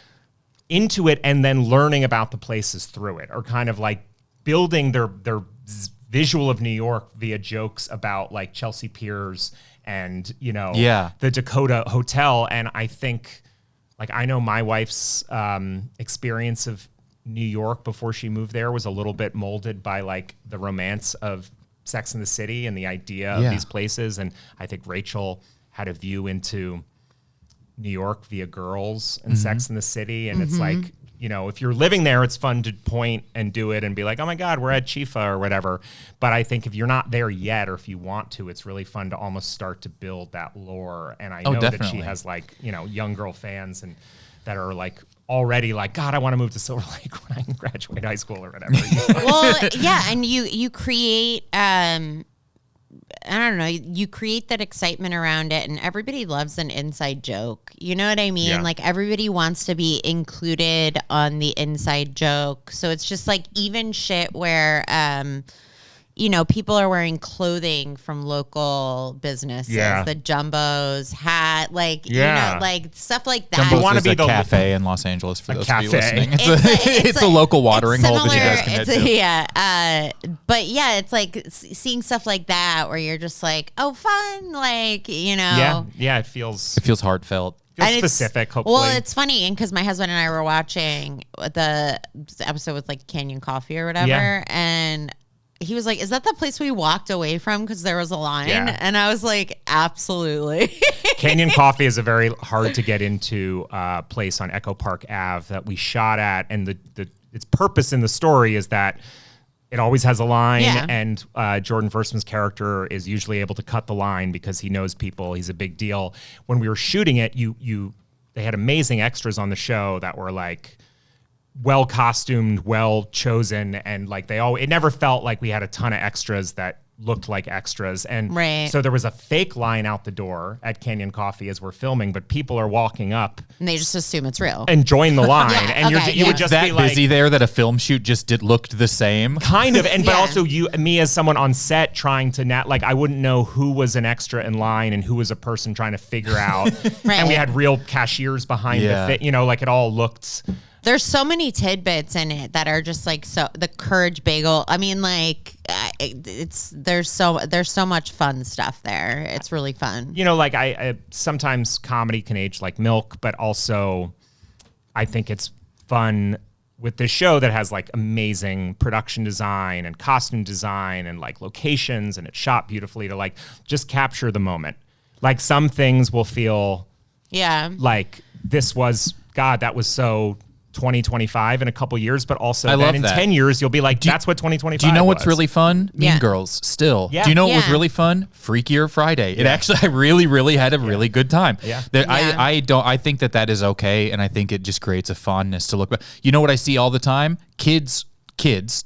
into it and then learning about the places through it, or kind of like building their visual of New York via jokes about like Chelsea Piers and, you know, the Dakota Hotel. And I think, like, I know my wife's experience of New York before she moved there was a little bit molded by like the romance of Sex and the City and the idea of these places. And I think Rachel had a view into New York via Girls and Sex and the City. And it's like, you know, if you're living there, it's fun to point and do it and be like, oh my God, we're at Chifa or whatever. But I think if you're not there yet, or if you want to, it's really fun to almost start to build that lore. And I know that she has like, you know, young girl fans and that are like already like, God, I want to move to Silver Lake when I graduate high school or whatever. Well, yeah. And you create, I don't know, you create that excitement around it, and everybody loves an inside joke. You know what I mean? Yeah. Like everybody wants to be included on the inside joke. So it's just like even shit where, you know, people are wearing clothing from local businesses, the Jumbos hat, like, you know, like stuff like that. Jumbo's is a cafe in Los Angeles for those of you listening. It's a like, local watering hole that you guys can head to. Yeah. But yeah, it's like seeing stuff like that where you're just like, oh, fun. Like, you know. Yeah, it feels heartfelt. Feels specific, hopefully. Well, it's funny because my husband and I were watching the episode with like Canyon Coffee or whatever, and he was like, is that the place we walked away from because there was a line? Yeah. And I was like, absolutely. Canyon Coffee is a very hard to get into place on Echo Park Ave that we shot at. And its purpose in the story is that it always has a line. Yeah. And Jordan Versman's character is usually able to cut the line because he knows people. He's a big deal. When we were shooting it, they had amazing extras on the show that were like, well costumed, well chosen, and like it never felt like we had a ton of extras that looked like extras. And so there was a fake line out the door at Canyon Coffee as we're filming, but people are walking up and they just assume it's real and join the line. And you would just that be like, busy there that a film shoot just looked the same. Kind of. And but also me as someone on set trying to like I wouldn't know who was an extra in line and who was a person trying to figure out. And we had real cashiers behind the you know, like it all looked. There's so many tidbits in it that are just like the Courage Bagel. I mean, like there's so much fun stuff there. It's really fun. You know, like I sometimes comedy can age like milk, but also I think it's fun with this show that has like amazing production design and costume design and like locations, and it's shot beautifully to like just capture the moment. Like some things will feel like this was, God, that was so 2025 in a couple years, but also then in 10 years you'll be like, that's what 2025 Do you know what's was. really fun? Mean Girls still. Do you know what was really fun? Freakier Friday. It actually, I really had a really good time. I think that is okay, and I think it just creates a fondness to look back. You know what I see all the time? Kids,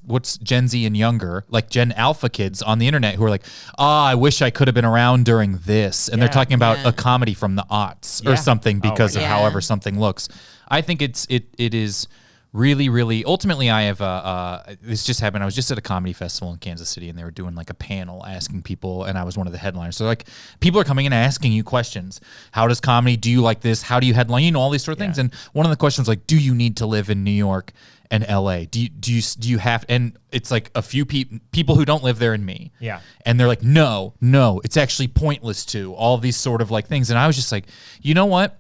what's Gen Z and younger, like Gen Alpha kids on the internet who are like, I wish I could have been around during this. And they're talking about a comedy from the aughts or something because of however something looks. I think it is really, really, ultimately I have, this just happened. I was just at a comedy festival in Kansas City and they were doing like a panel asking people, and I was one of the headliners. So like people are coming in and asking you questions. How does comedy, do you like this? How do you headline? You know, all these sort of things. And one of the questions like, do you need to live in New York and LA? Do you have, and it's like a few people who don't live there and me. Yeah. And they're like, no, it's actually pointless to all these sort of like things. And I was just like, you know what?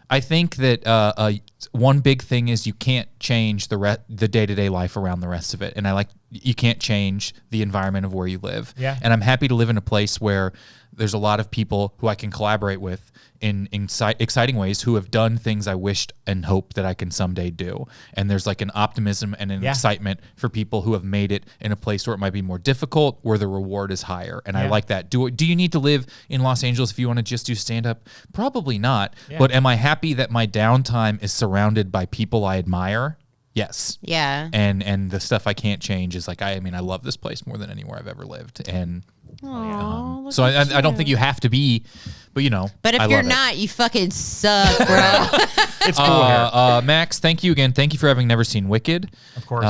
I think that one big thing is you can't change the day-to-day life around the rest of it. And you can't change the environment of where you live. Yeah. And I'm happy to live in a place where there's a lot of people who I can collaborate with in exciting ways who have done things I wished and hope that I can someday do. And there's like an optimism and an excitement for people who have made it in a place where it might be more difficult, where the reward is higher. And I like that. Do you need to live in Los Angeles if you want to just do stand-up? Probably not. Yeah. But am I happy that my downtime is surrounded by people I admire? Yes. Yeah. And the stuff I can't change is like, I love this place more than anywhere I've ever lived. And Aww, so I don't think you have to be, but But if you're not, you fucking suck, bro. It's cool here. Max, thank you again. Thank you for having never seen Wicked. Of course.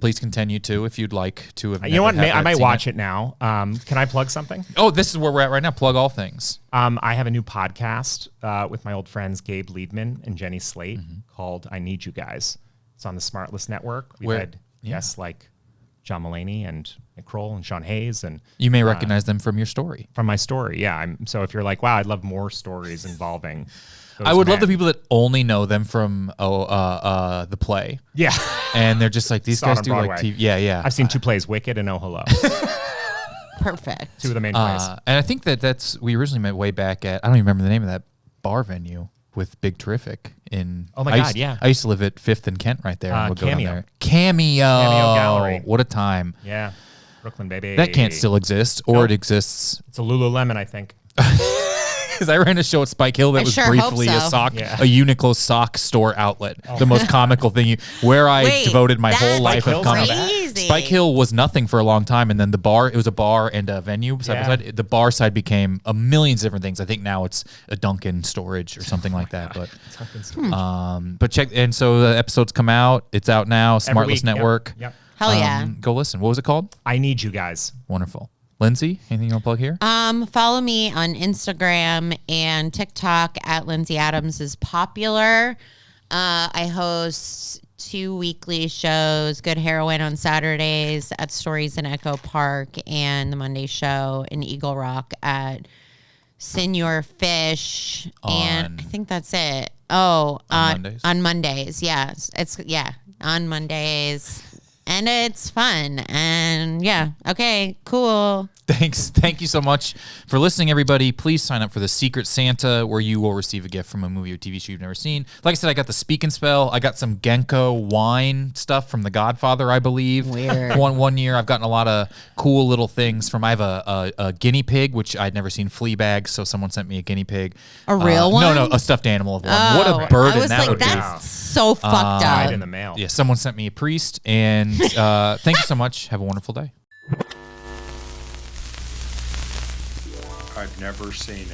Please continue to if you'd like to. Have you know what? I might watch it now. Can I plug something? Oh, this is where we're at right now. Plug all things. I have a new podcast with my old friends Gabe Liedman and Jenny Slate called I Need You Guys. It's on the Smartless network. We've had guests like John Mulaney and Nick Kroll and Sean Hayes, and you may recognize them from your story. From my story, yeah. So if you're like, wow, I'd love more stories involving. I would love the people that only know them from the play. Yeah, and they're just like these guys do Broadway. Like TV. Yeah. I've seen 2 plays, Wicked and Oh Hello. Perfect. 2 of the main plays. And I think we originally met way back at, I don't even remember the name of that bar venue with Big Terrific in. Oh my God, yeah. I used to live at 5th and Kent right there. And Cameo. Cameo Gallery. What a time. Yeah. Brooklyn, baby. That can't still exist, or it exists. It's a Lululemon, I think. Because I ran a show at Spike Hill that was briefly a Uniqlo sock store outlet. The most comical thing where I devoted my whole life of comedy. Spike Hill was nothing for a long time, and then it was a bar and a venue side by side. The bar side became a million different things. I think now it's a Dunkin' storage or something like that. But check, and so the episodes come out. It's out now. Smartless Network. Yep. Hell yeah. Go listen. What was it called? I Need You Guys. Wonderful. Lindsay, anything you want to plug here? Follow me on Instagram and TikTok at Lindsay Adams is popular. I host 2 weekly shows, Good Heroin on Saturdays at Stories in Echo Park, and the Monday show in Eagle Rock at Senor Fish. And I think that's it. Oh, on Mondays? On Mondays, yes. On Mondays. And it's fun. And okay, cool. Thanks. Thank you so much for listening, everybody. Please sign up for the Secret Santa, where you will receive a gift from a movie or TV show you've never seen. Like I said, I got the Speak and Spell. I got some Genko wine stuff from The Godfather, I believe. Weird. One year, I've gotten a lot of cool little things from. I have a guinea pig, which I'd never seen. Fleabag, so someone sent me a guinnie pig. A real one? No, a stuffed animal of one. What a burden that would be. That's so fucked up. Right in the mail. Yeah, someone sent me a priest, and thank you so much. Have a wonderful day. I've never seen it.